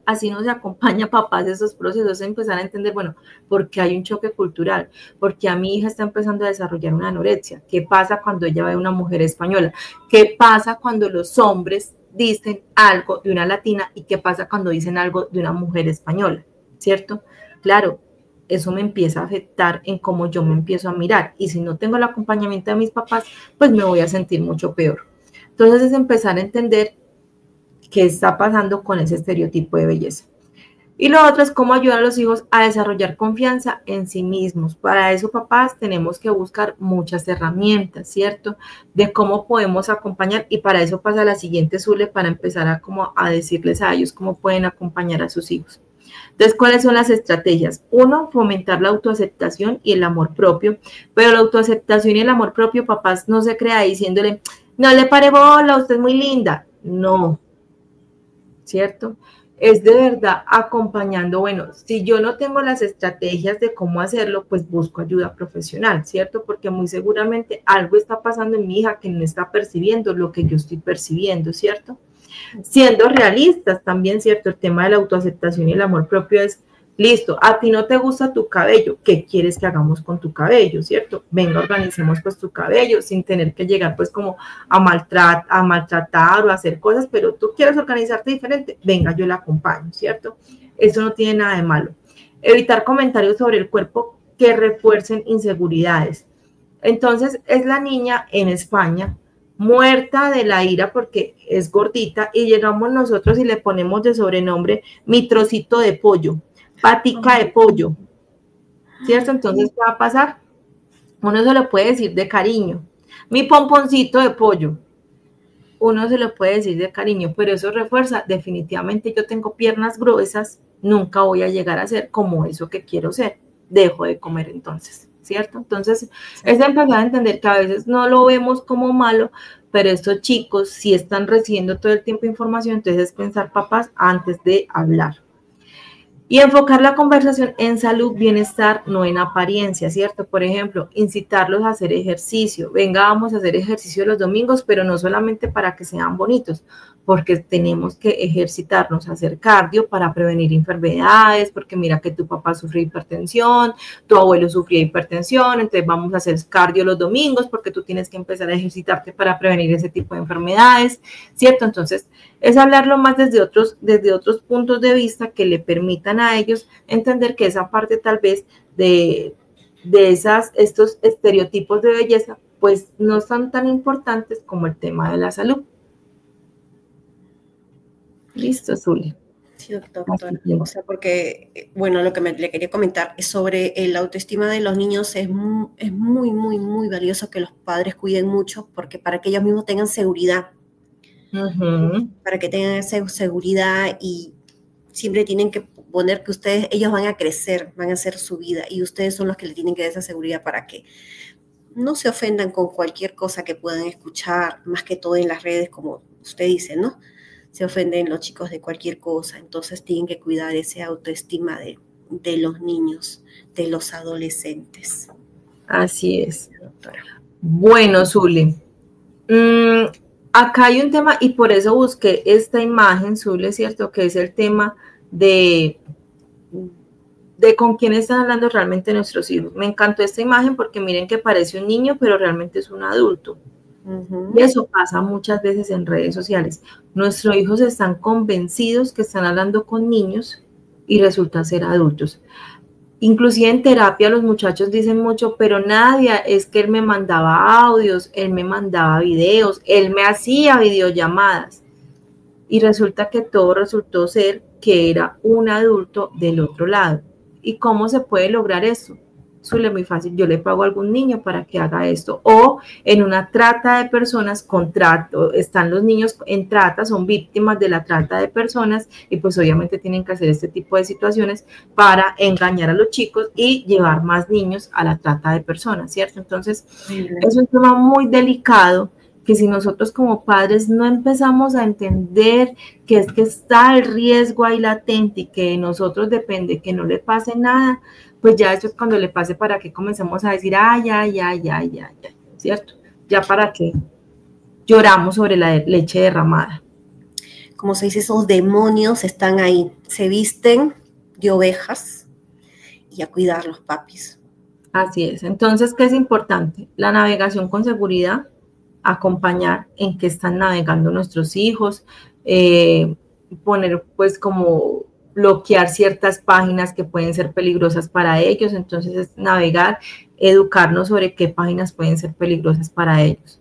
S2: Así nos acompaña papás de esos procesos, empezar a entender, bueno, porque hay un choque cultural, porque a mi hija está empezando a desarrollar una anorexia. ¿Qué pasa cuando ella ve a una mujer española? ¿Qué pasa cuando los hombres dicen algo de una latina y qué pasa cuando dicen algo de una mujer española? ¿Cierto? Claro, eso me empieza a afectar en cómo yo me empiezo a mirar y si no tengo el acompañamiento de mis papás, pues me voy a sentir mucho peor. Entonces es empezar a entender qué está pasando con ese estereotipo de belleza. Y lo otro es cómo ayudar a los hijos a desarrollar confianza en sí mismos. Para eso, papás, tenemos que buscar muchas herramientas, ¿cierto? De cómo podemos acompañar y para eso pasa la siguiente, Zule, para empezar a decirles a ellos cómo pueden acompañar a sus hijos. Entonces, ¿cuáles son las estrategias? Uno, fomentar la autoaceptación y el amor propio, pero la autoaceptación y el amor propio, papás, no se crea diciéndole, no le pare bola, usted es muy linda. No, ¿cierto? Es de verdad acompañando, bueno, si yo no tengo las estrategias de cómo hacerlo, pues busco ayuda profesional, ¿cierto? Porque muy seguramente algo está pasando en mi hija que no está percibiendo lo que yo estoy percibiendo, ¿cierto? Siendo realistas también, ¿cierto? El tema de la autoaceptación y el amor propio es, listo, a ti no te gusta tu cabello, ¿qué quieres que hagamos con tu cabello, cierto? Venga, organicemos pues tu cabello sin tener que llegar pues como a maltratar o a hacer cosas, pero tú quieres organizarte diferente, venga, yo la acompaño, ¿cierto? Eso no tiene nada de malo. Evitar comentarios sobre el cuerpo que refuercen inseguridades. Entonces, es la niña en España muerta de la ira porque es gordita y llegamos nosotros y le ponemos de sobrenombre mi trocito de pollo, patica de pollo, ¿cierto? Entonces, ¿qué va a pasar? Uno se lo puede decir de cariño, mi pomponcito de pollo, uno se lo puede decir de cariño, pero eso refuerza, definitivamente yo tengo piernas gruesas, nunca voy a llegar a ser como eso que quiero ser, dejo de comer entonces, ¿cierto? Entonces, es de empezar a entender que a veces no lo vemos como malo, pero estos chicos sí están recibiendo todo el tiempo información, entonces es pensar, papás, antes de hablar. Y enfocar la conversación en salud, bienestar, no en apariencia, ¿cierto? Por ejemplo, incitarlos a hacer ejercicio. Venga, vamos a hacer ejercicio los domingos, pero no solamente para que sean bonitos, porque tenemos que ejercitarnos, hacer cardio para prevenir enfermedades, porque mira que tu papá sufrió hipertensión, tu abuelo sufrió hipertensión, entonces vamos a hacer cardio los domingos porque tú tienes que empezar a ejercitarte para prevenir ese tipo de enfermedades, ¿cierto? Entonces, es hablarlo más desde otros puntos de vista que le permitan a ellos entender que esa parte tal vez de estos estereotipos de belleza, pues no son tan importantes como el tema de la salud. Listo, Zuli.
S1: Sí, doctora. O sea, porque, bueno, lo que le quería comentar es sobre la autoestima de los niños. Es muy, muy, muy valioso que los padres cuiden mucho, porque para que ellos mismos tengan seguridad. Para que tengan esa seguridad, y siempre tienen que poner que ellos van a crecer, van a hacer su vida, y ustedes son los que le tienen que dar esa seguridad para que no se ofendan con cualquier cosa que puedan escuchar, más que todo en las redes, como usted dice, ¿no? Se ofenden los chicos de cualquier cosa, entonces tienen que cuidar esa autoestima de los niños, de los adolescentes.
S2: Así es, doctora. Bueno, Zuli, acá hay un tema, y por eso busqué esta imagen, Zuli, ¿cierto? Que es el tema de con quién están hablando realmente nuestros hijos. Me encantó esta imagen porque miren que parece un niño, pero realmente es un adulto. Y eso pasa muchas veces en redes sociales. Nuestros hijos están convencidos que están hablando con niños y resultan ser adultos. Inclusive en terapia los muchachos dicen mucho, pero Nadia, es que él me mandaba audios, él me mandaba videos, él me hacía videollamadas. Y resulta que todo resultó ser que era un adulto del otro lado. ¿Y cómo se puede lograr eso? Suele muy fácil, yo le pago a algún niño para que haga esto, o en una trata de personas, están los niños en trata, son víctimas de la trata de personas, y pues obviamente tienen que hacer este tipo de situaciones para engañar a los chicos y llevar más niños a la trata de personas, ¿cierto? Entonces, es un tema muy delicado, que si nosotros como padres no empezamos a entender que es que está el riesgo ahí latente y que de nosotros depende que no le pase nada, pues ya eso es cuando le pase, para que comencemos a decir, ya, ¿cierto? Ya para que lloramos sobre la leche derramada.
S1: Como se dice, esos demonios están ahí, se visten de ovejas, y a cuidar los papis.
S2: Así es. Entonces, ¿qué es importante? La navegación con seguridad, acompañar en qué están navegando nuestros hijos, poner pues como bloquear ciertas páginas que pueden ser peligrosas para ellos. Entonces es navegar, educarnos sobre qué páginas pueden ser peligrosas para ellos.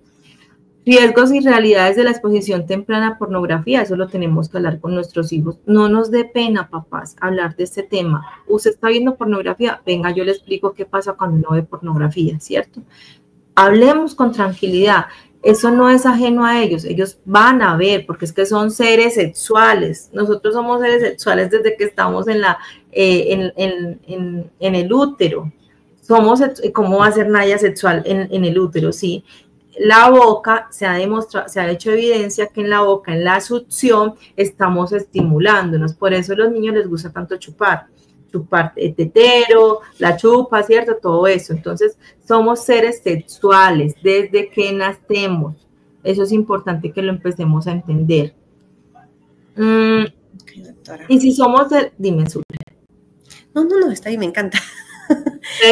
S2: Riesgos y realidades de la exposición temprana a pornografía, eso lo tenemos que hablar con nuestros hijos. No nos dé pena, papás, hablar de este tema. ¿Usted está viendo pornografía? Venga, yo le explico qué pasa cuando uno ve pornografía, ¿cierto? Hablemos con tranquilidad. Eso no es ajeno a ellos van a ver, porque es que son seres sexuales. Nosotros somos seres sexuales desde que estamos en el útero. ¿Cómo va a ser nadie sexual en el útero? Sí. La boca, se ha hecho evidencia que en la boca, en la succión, estamos estimulándonos. Por eso a los niños les gusta tanto chupar el tetero, la chupa, ¿cierto? Todo eso. Entonces, somos seres sexuales desde que nacemos. Eso es importante que lo empecemos a entender.
S1: Okay, doctora.
S2: Y si somos dime, Zule.
S1: No, está bien, me encanta.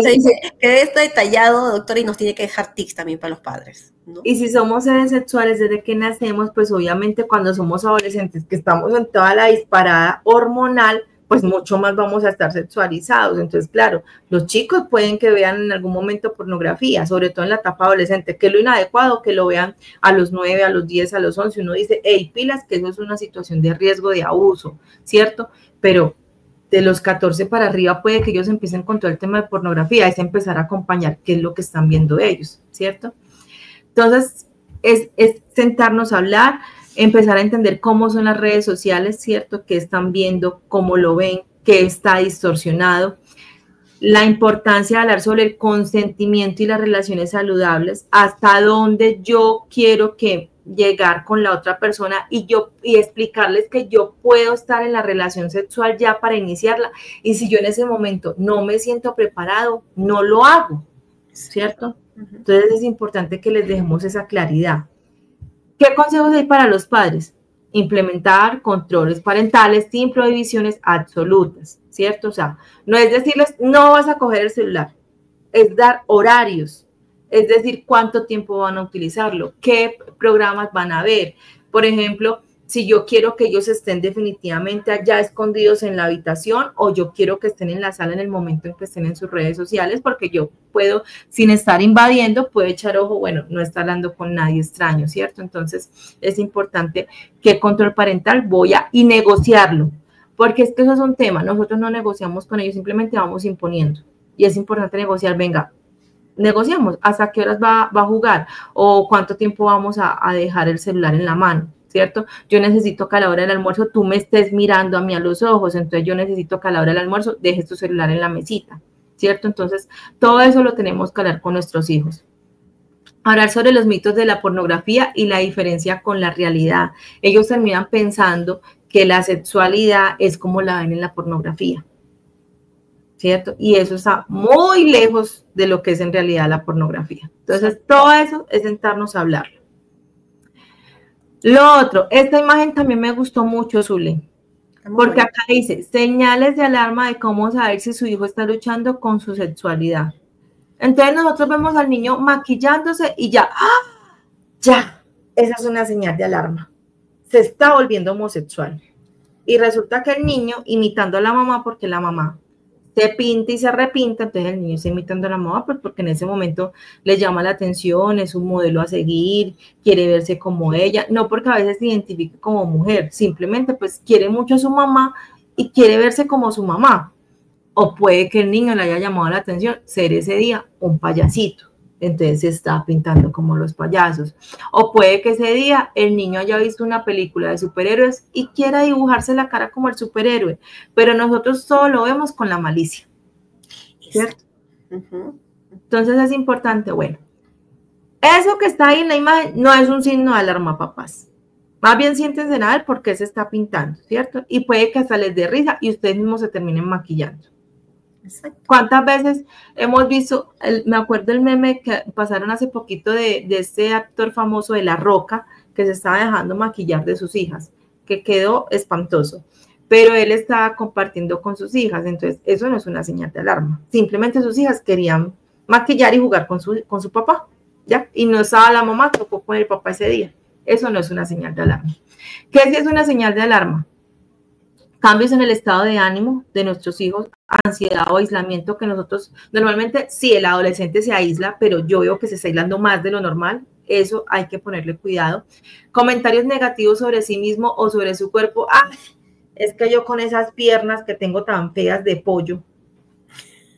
S1: Dice, que esto detallado, doctora, y nos tiene que dejar tips también para los padres, ¿no?
S2: Y si somos seres sexuales desde que nacemos, pues obviamente cuando somos adolescentes, que estamos en toda la disparada hormonal, pues mucho más vamos a estar sexualizados. Entonces, claro, los chicos pueden que vean en algún momento pornografía, sobre todo en la etapa adolescente, que es lo inadecuado, que lo vean a los 9, a los 10, a los 11. Uno dice, hey, pilas, que eso es una situación de riesgo de abuso, ¿cierto? Pero de los 14 para arriba puede que ellos empiecen con todo el tema de pornografía, es empezar a acompañar qué es lo que están viendo ellos, ¿cierto? Entonces, es sentarnos a hablar, empezar a entender cómo son las redes sociales, ¿cierto? Qué están viendo, cómo lo ven, qué está distorsionado. La importancia de hablar sobre el consentimiento y las relaciones saludables, hasta dónde yo quiero que llegar con la otra persona y explicarles que yo puedo estar en la relación sexual ya para iniciarla, y si yo en ese momento no me siento preparado, no lo hago, ¿cierto? Entonces es importante que les dejemos esa claridad. ¿Qué consejos hay para los padres? Implementar controles parentales sin prohibiciones absolutas, ¿cierto? O sea, no es decirles, no vas a coger el celular, es dar horarios, es decir, cuánto tiempo van a utilizarlo, qué programas van a ver. Por ejemplo, si yo quiero que ellos estén definitivamente allá escondidos en la habitación, o yo quiero que estén en la sala en el momento en que estén en sus redes sociales, porque yo puedo, sin estar invadiendo, puedo echar ojo, bueno, no está hablando con nadie extraño, ¿cierto? Entonces, es importante qué control parental voy a y negociarlo, porque es que eso es un tema, nosotros no negociamos con ellos, simplemente vamos imponiendo, y es importante negociar, venga, negociamos, ¿hasta qué horas va a jugar? ¿O cuánto tiempo vamos a dejar el celular en la mano? ¿Cierto? Yo necesito que a la hora del almuerzo tú me estés mirando a mí a los ojos, entonces yo necesito que a la hora del almuerzo dejes tu celular en la mesita, ¿cierto? Entonces, todo eso lo tenemos que hablar con nuestros hijos. Hablar sobre los mitos de la pornografía y la diferencia con la realidad. Ellos terminan pensando que la sexualidad es como la ven en la pornografía, ¿cierto? Y eso está muy lejos de lo que es en realidad la pornografía. Entonces, todo eso es sentarnos a hablarlo. Lo otro, esta imagen también me gustó mucho, Zule, porque acá dice, señales de alarma de cómo saber si su hijo está luchando con su sexualidad. Entonces nosotros vemos al niño maquillándose y ya, ¡ah! Ya, esa es una señal de alarma. Se está volviendo homosexual. Y resulta que el niño, imitando a la mamá, porque la mamá se pinta y se repinta, entonces el niño está imitando a la mamá, pues porque en ese momento le llama la atención, es un modelo a seguir, quiere verse como ella, no porque a veces se identifique como mujer, simplemente pues quiere mucho a su mamá y quiere verse como su mamá. O puede que el niño le haya llamado la atención ser ese día un payasito, entonces se está pintando como los payasos. O puede que ese día el niño haya visto una película de superhéroes y quiera dibujarse la cara como el superhéroe, pero nosotros solo lo vemos con la malicia, ¿cierto? Entonces es importante, bueno, eso que está ahí en la imagen no es un signo de alarma, papás. Más bien siéntense a ver por qué se está pintando, ¿cierto? Y puede que hasta les dé risa y ustedes mismos se terminen maquillando. Exacto. ¿Cuántas veces hemos visto, me acuerdo el meme que pasaron hace poquito de este actor famoso de La Roca, que se estaba dejando maquillar de sus hijas, que quedó espantoso, pero él estaba compartiendo con sus hijas, entonces eso no es una señal de alarma, simplemente sus hijas querían maquillar y jugar con su papá, ¿ya? Y no estaba la mamá, tocó con el papá ese día, eso no es una señal de alarma. ¿Qué sí es una señal de alarma? Cambios en el estado de ánimo de nuestros hijos, ansiedad o aislamiento, que nosotros normalmente, sí, el adolescente se aísla, pero yo veo que se está aislando más de lo normal, eso hay que ponerle cuidado. Comentarios negativos sobre sí mismo o sobre su cuerpo, es que yo con esas piernas que tengo tan feas de pollo,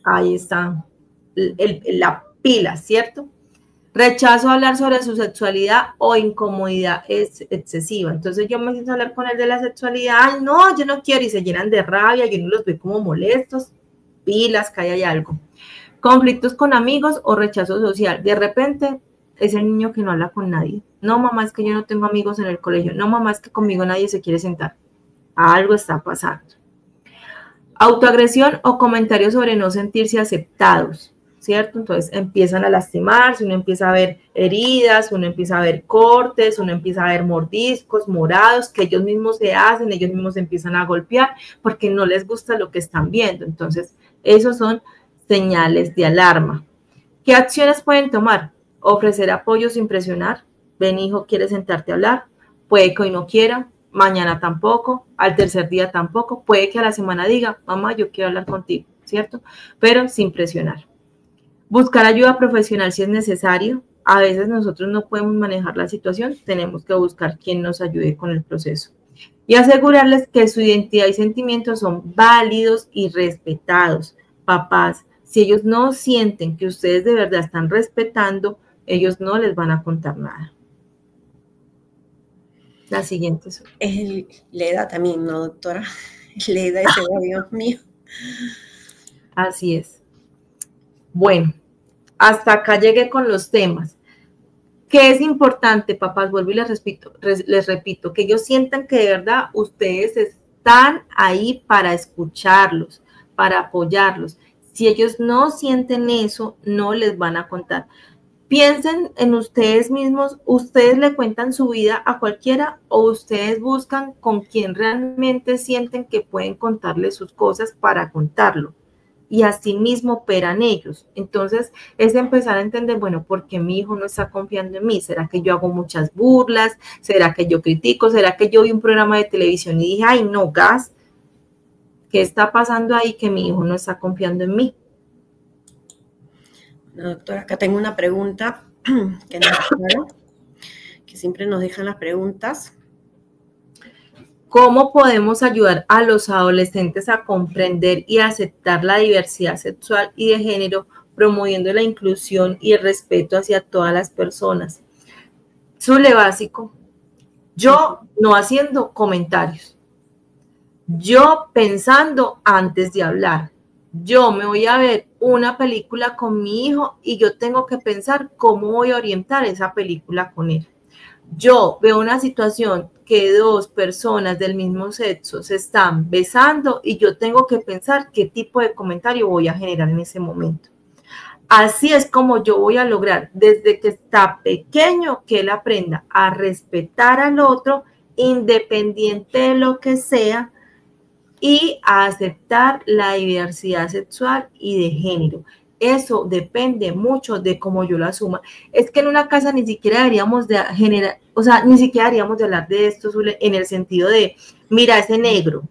S2: ahí está la pila, ¿cierto? Rechazo a hablar sobre su sexualidad o incomodidad es excesiva. Entonces yo me siento a hablar con él de la sexualidad, ay no, yo no quiero, y se llenan de rabia, yo no los veo como molestos, pilas, que hay algo. Conflictos con amigos o rechazo social. De repente es el niño que no habla con nadie. No, mamá, es que yo no tengo amigos en el colegio. No, mamá, es que conmigo nadie se quiere sentar. Algo está pasando. Autoagresión o comentarios sobre no sentirse aceptados. ¿cierto? Entonces empiezan a lastimarse, uno empieza a ver heridas, uno empieza a ver cortes, uno empieza a ver mordiscos, morados, que ellos mismos se hacen, ellos mismos se empiezan a golpear porque no les gusta lo que están viendo. Entonces, esos son señales de alarma. ¿Qué acciones pueden tomar? Ofrecer apoyo sin presionar. Ven, hijo, ¿quieres sentarte a hablar? Puede que hoy no quiera, mañana tampoco, al tercer día tampoco, puede que a la semana diga, mamá, yo quiero hablar contigo, ¿cierto? Pero sin presionar. Buscar ayuda profesional si es necesario. A veces nosotros no podemos manejar la situación, tenemos que buscar quien nos ayude con el proceso. Y asegurarles que su identidad y sentimientos son válidos y respetados. Papás, si ellos no sienten que ustedes de verdad están respetando, ellos no les van a contar nada. La siguiente.
S1: Leda también, ¿no, doctora? Leda ese, Dios mío.
S2: Así es. Bueno, hasta acá llegué con los temas. ¿Qué es importante, papás? Vuelvo y les repito, que ellos sientan que de verdad ustedes están ahí para escucharlos, para apoyarlos. Si ellos no sienten eso, no les van a contar. Piensen en ustedes mismos, ustedes le cuentan su vida a cualquiera o ustedes buscan con quien realmente sienten que pueden contarle sus cosas para contarlo. Y así mismo operan ellos. Entonces, es empezar a entender, bueno, ¿por qué mi hijo no está confiando en mí? ¿Será que yo hago muchas burlas? ¿Será que yo critico? ¿Será que yo vi un programa de televisión y dije, ay, no, gas? ¿Qué está pasando ahí que mi hijo no está confiando en mí?
S1: Doctora, acá tengo una pregunta que siempre nos dejan las preguntas.
S2: ¿Cómo podemos ayudar a los adolescentes a comprender y aceptar la diversidad sexual y de género, promoviendo la inclusión y el respeto hacia todas las personas? Zule, básico. Yo no haciendo comentarios. Yo pensando antes de hablar. Yo me voy a ver una película con mi hijo y yo tengo que pensar cómo voy a orientar esa película con él. Yo veo una situación que dos personas del mismo sexo se están besando y yo tengo que pensar qué tipo de comentario voy a generar en ese momento. Así es como yo voy a lograr desde que está pequeño que él aprenda a respetar al otro independiente de lo que sea y a aceptar la diversidad sexual y de género. Eso depende mucho de cómo yo lo asuma. Es que en una casa ni siquiera deberíamos de generar, o sea, ni siquiera deberíamos de hablar de esto en el sentido de, mira ese negro,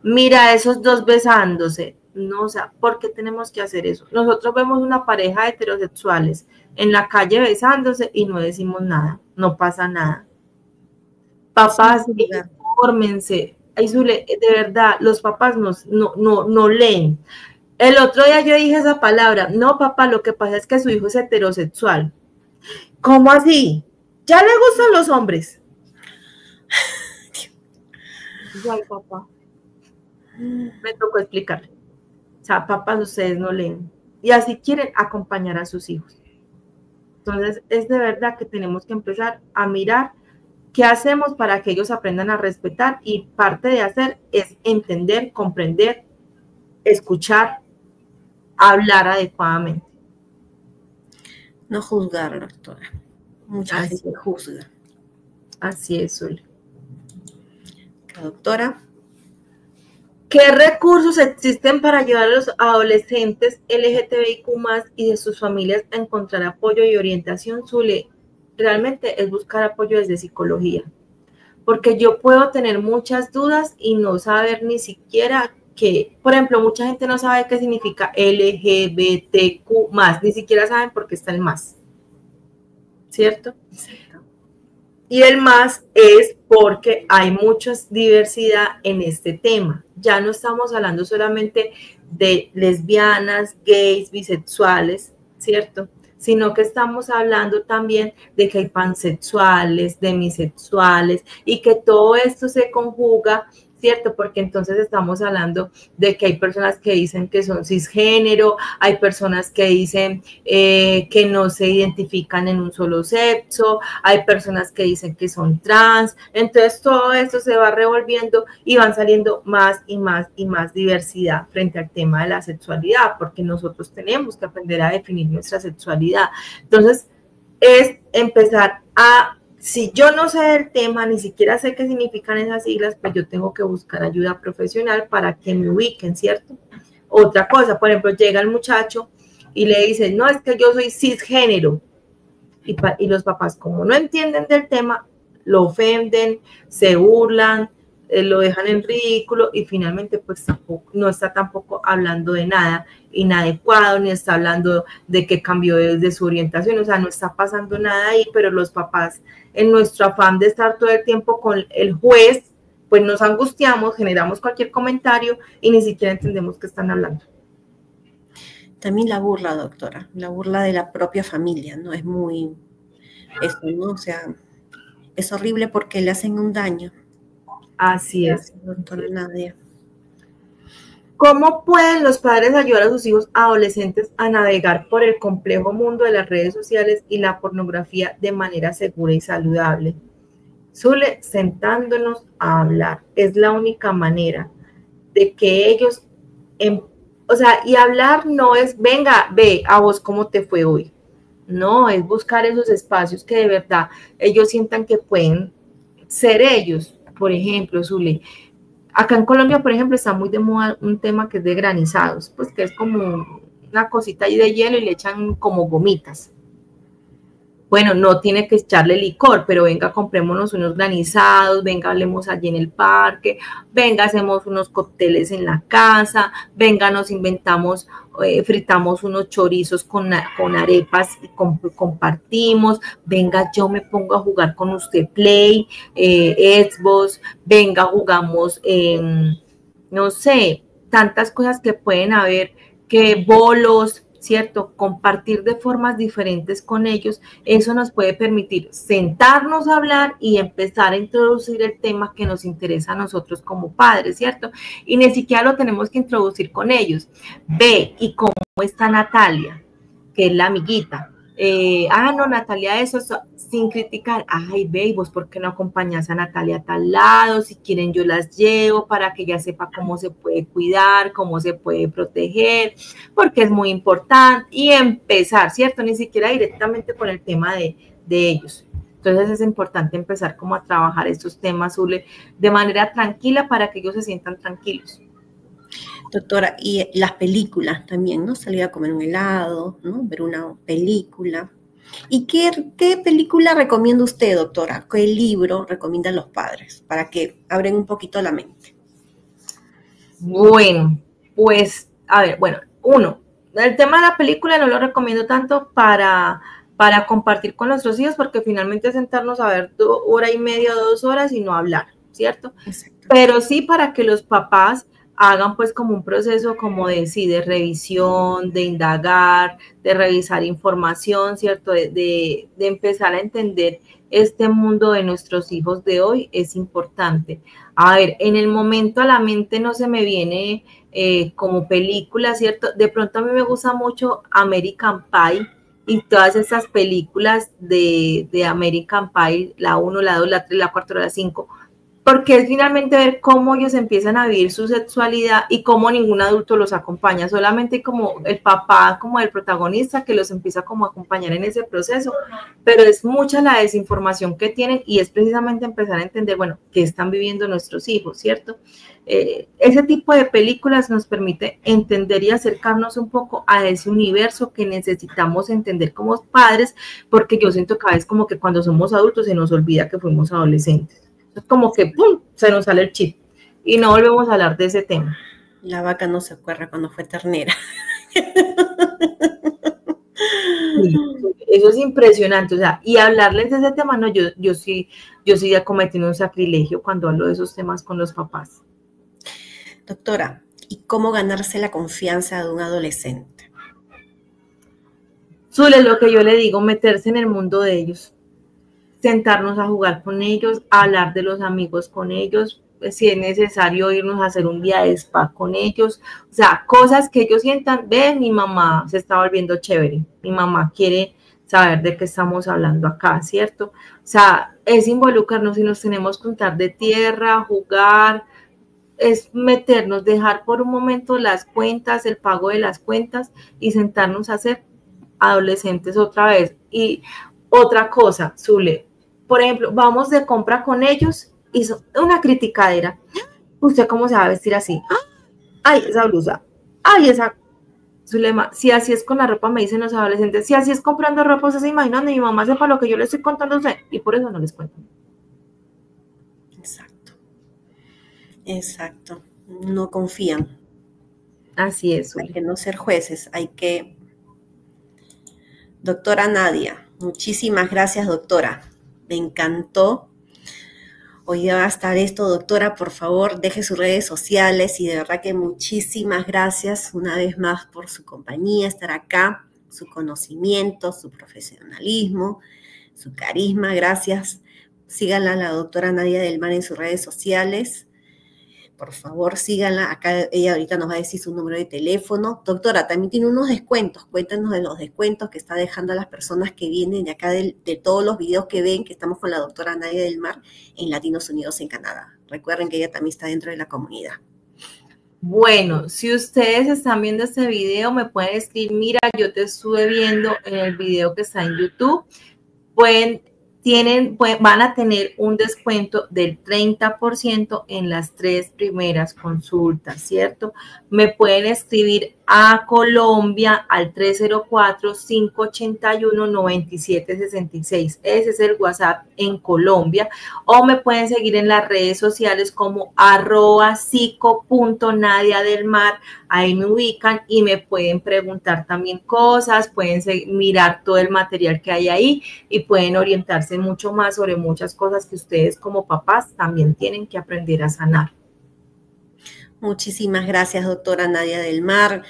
S2: mira esos dos besándose. No, o sea, ¿por qué tenemos que hacer eso? Nosotros vemos una pareja de heterosexuales en la calle besándose y no decimos nada, no pasa nada. Papás, infórmense. Ay, Zule, de verdad, los papás no leen. El otro día yo dije esa palabra. No, papá, lo que pasa es que su hijo es heterosexual. ¿Cómo así? ¿Ya le gustan los hombres? Ay, papá. Me tocó explicarle. O sea, papás, ustedes no leen. Y así quieren acompañar a sus hijos. Entonces, es de verdad que tenemos que empezar a mirar qué hacemos para que ellos aprendan a respetar y parte de hacer es entender, comprender, escuchar, hablar adecuadamente.
S1: No juzgar, doctora. Mucha gente juzga.
S2: Así es, Zule.
S1: Doctora.
S2: ¿Qué recursos existen para ayudar a los adolescentes LGTBIQ+ y de sus familias a encontrar apoyo y orientación, Zule? Realmente es buscar apoyo desde psicología. Porque yo puedo tener muchas dudas y no saber ni siquiera que, por ejemplo, mucha gente no sabe qué significa LGBTQ+, ni siquiera saben por qué está el más, ¿cierto? Exacto. Y el más es porque hay mucha diversidad en este tema. Ya no estamos hablando solamente de lesbianas, gays, bisexuales, ¿cierto? Sino que estamos hablando también de que hay pansexuales, demisexuales, y que todo esto se conjuga ¿cierto? Porque entonces estamos hablando de que hay personas que dicen que son cisgénero, hay personas que dicen que no se identifican en un solo sexo, hay personas que dicen que son trans, entonces todo esto se va revolviendo y van saliendo más y más y más diversidad frente al tema de la sexualidad, porque nosotros tenemos que aprender a definir nuestra sexualidad. Entonces, es empezar a, si yo no sé del tema, ni siquiera sé qué significan esas siglas, pues yo tengo que buscar ayuda profesional para que me ubiquen, ¿cierto? Otra cosa, por ejemplo, llega el muchacho y le dice, no, es que yo soy cisgénero, y los papás, como no entienden del tema, lo ofenden, se burlan, lo dejan en ridículo y finalmente pues tampoco, no está tampoco hablando de nada inadecuado, ni está hablando de que cambió de su orientación, o sea, no está pasando nada ahí, pero los papás, en nuestro afán de estar todo el tiempo con el juez, pues nos angustiamos, generamos cualquier comentario y ni siquiera entendemos qué están hablando.
S1: También la burla, doctora, la burla de la propia familia, ¿no? Es muy, eso, ¿no? O sea, es horrible porque le hacen un daño.
S2: Así es.
S1: Doctora Nadia.
S2: ¿Cómo pueden los padres ayudar a sus hijos adolescentes a navegar por el complejo mundo de las redes sociales y la pornografía de manera segura y saludable? Zule, sentándonos a hablar. Es la única manera de que ellos, o sea, y hablar no es, venga, ve, a vos cómo te fue hoy. No, es buscar esos espacios que de verdad ellos sientan que pueden ser ellos. Por ejemplo, Zule, acá en Colombia, por ejemplo, está muy de moda un tema que es de granizados, pues que es como una cosita ahí de hielo y le echan como gomitas. Bueno, no tiene que echarle licor, pero venga, comprémonos unos granizados, venga, hablemos allí en el parque, venga, hacemos unos cócteles en la casa, venga, nos inventamos, fritamos unos chorizos con arepas y compartimos, venga, yo me pongo a jugar con usted Play, Xbox, venga, jugamos, no sé, tantas cosas que pueden haber, que bolos, ¿cierto? Compartir de formas diferentes con ellos, eso nos puede permitir sentarnos a hablar y empezar a introducir el tema que nos interesa a nosotros como padres, ¿cierto? Y ni siquiera lo tenemos que introducir con ellos. Ve, ¿y cómo está Natalia? Que es la amiguita. No, Natalia, eso, sin criticar. Ay, ve, vos, ¿por qué no acompañas a Natalia a tal lado? Si quieren, yo las llevo para que ella sepa cómo se puede cuidar, cómo se puede proteger, porque es muy importante. Y empezar, ¿cierto? Ni siquiera directamente con el tema de ellos. Entonces es importante empezar como a trabajar estos temas, Zule, de manera tranquila para que ellos se sientan tranquilos.
S1: Doctora, y las películas también, ¿no? Salir a comer un helado, ¿no? Ver una película. ¿Y qué película recomienda usted, doctora? ¿Qué libro recomiendan los padres para que abren un poquito la mente?
S2: Bueno, pues, a ver, bueno, el tema de la película no lo recomiendo tanto para compartir con nuestros hijos, porque finalmente es sentarnos a ver hora y media, 2 horas y no hablar, ¿cierto? Exacto. Pero sí para que los papás hagan pues como un proceso como de revisión, de indagar, de revisar información, ¿cierto? De empezar a entender este mundo de nuestros hijos de hoy es importante. A ver, en el momento a la mente no se me viene como película, ¿cierto? De pronto a mí me gusta mucho American Pie y todas esas películas de American Pie, la 1, la 2, la 3, la 4, la 5, porque es finalmente ver cómo ellos empiezan a vivir su sexualidad y cómo ningún adulto los acompaña, solamente como el papá, como el protagonista que los empieza como a acompañar en ese proceso, pero es mucha la desinformación que tienen y es precisamente empezar a entender, bueno, qué están viviendo nuestros hijos, ¿cierto? Ese tipo de películas nos permite entender y acercarnos un poco a ese universo que necesitamos entender como padres, porque yo siento que a veces como que cuando somos adultos se nos olvida que fuimos adolescentes. Es como que ¡pum!, se nos sale el chip y no volvemos a hablar de ese tema.
S1: La vaca no se acuerda cuando fue ternera.
S2: Sí, eso es impresionante, o sea, y hablarles de ese tema, no, yo sí ya cometiendo un sacrilegio cuando hablo de esos temas con los papás.
S1: Doctora, ¿y cómo ganarse la confianza de un adolescente?
S2: Zule, lo que yo le digo, meterse en el mundo de ellos, sentarnos a jugar con ellos, a hablar de los amigos con ellos, si es necesario irnos a hacer un día de spa con ellos, o sea, cosas que ellos sientan, ven, mi mamá se está volviendo chévere, mi mamá quiere saber de qué estamos hablando acá, ¿cierto? O sea, es involucrarnos y nos tenemos que contar de tierra, jugar, es meternos, dejar por un momento las cuentas, el pago de las cuentas y sentarnos a ser adolescentes otra vez. Y otra cosa, Zule, por ejemplo, vamos de compra con ellos, hizo una criticadera. ¿Usted cómo se va a vestir así? Ay, esa blusa. Ay, esa Zulema, si así es con la ropa, me dicen los adolescentes, si así es comprando ropa, se imaginan de mi mamá sepa lo que yo le estoy contando a usted, y por eso no les cuento.
S1: Exacto. Exacto. No confían.
S2: Así es, Zule.
S1: Hay que no ser jueces, hay que... Doctora Nadia, muchísimas gracias, doctora. Me encantó. Hoy va a estar esto, doctora, por favor, deje sus redes sociales y de verdad que muchísimas gracias una vez más por su compañía, estar acá, su conocimiento, su profesionalismo, su carisma, gracias. Síganla a la doctora Nadia del Mar en sus redes sociales. Por favor, síganla. Acá ella ahorita nos va a decir su número de teléfono. Doctora, también tiene unos descuentos. Cuéntanos de los descuentos que está dejando a las personas que vienen de acá, de todos los videos que ven, que estamos con la doctora Nadia del Mar en Latinos Unidos en Canadá. Recuerden que ella también está dentro de la comunidad.
S2: Bueno, si ustedes están viendo este video, me pueden escribir, mira, yo te estuve viendo en el video que está en YouTube. Van a tener un descuento del 30% en las 3 primeras consultas, ¿cierto? Me pueden escribir a Colombia al 304-581-9766. Ese es el WhatsApp en Colombia. O me pueden seguir en las redes sociales como @psico.nadiadelmar. Ahí me ubican y me pueden preguntar también cosas, pueden mirar todo el material que hay ahí y pueden orientarse mucho más sobre muchas cosas que ustedes como papás también tienen que aprender a sanar.
S1: Muchísimas gracias, doctora Nadia del Mar,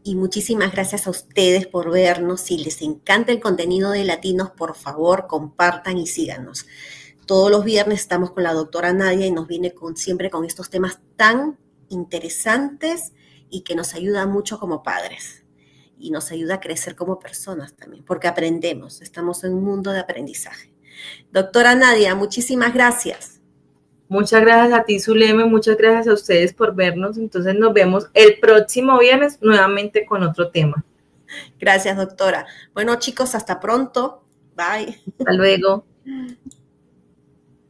S1: y muchísimas gracias a ustedes por vernos. Si les encanta el contenido de Latinos, por favor, compartan y síganos. Todos los viernes estamos con la doctora Nadia y nos viene siempre con estos temas tan interesantes y que nos ayuda mucho como padres y nos ayuda a crecer como personas también, porque aprendemos, estamos en un mundo de aprendizaje. Doctora Nadia, muchísimas gracias.
S2: Muchas gracias a ti, Zulema, muchas gracias a ustedes por vernos. Entonces nos vemos el próximo viernes nuevamente con otro tema.
S1: Gracias, doctora. Bueno, chicos, hasta pronto. Bye.
S2: Hasta luego.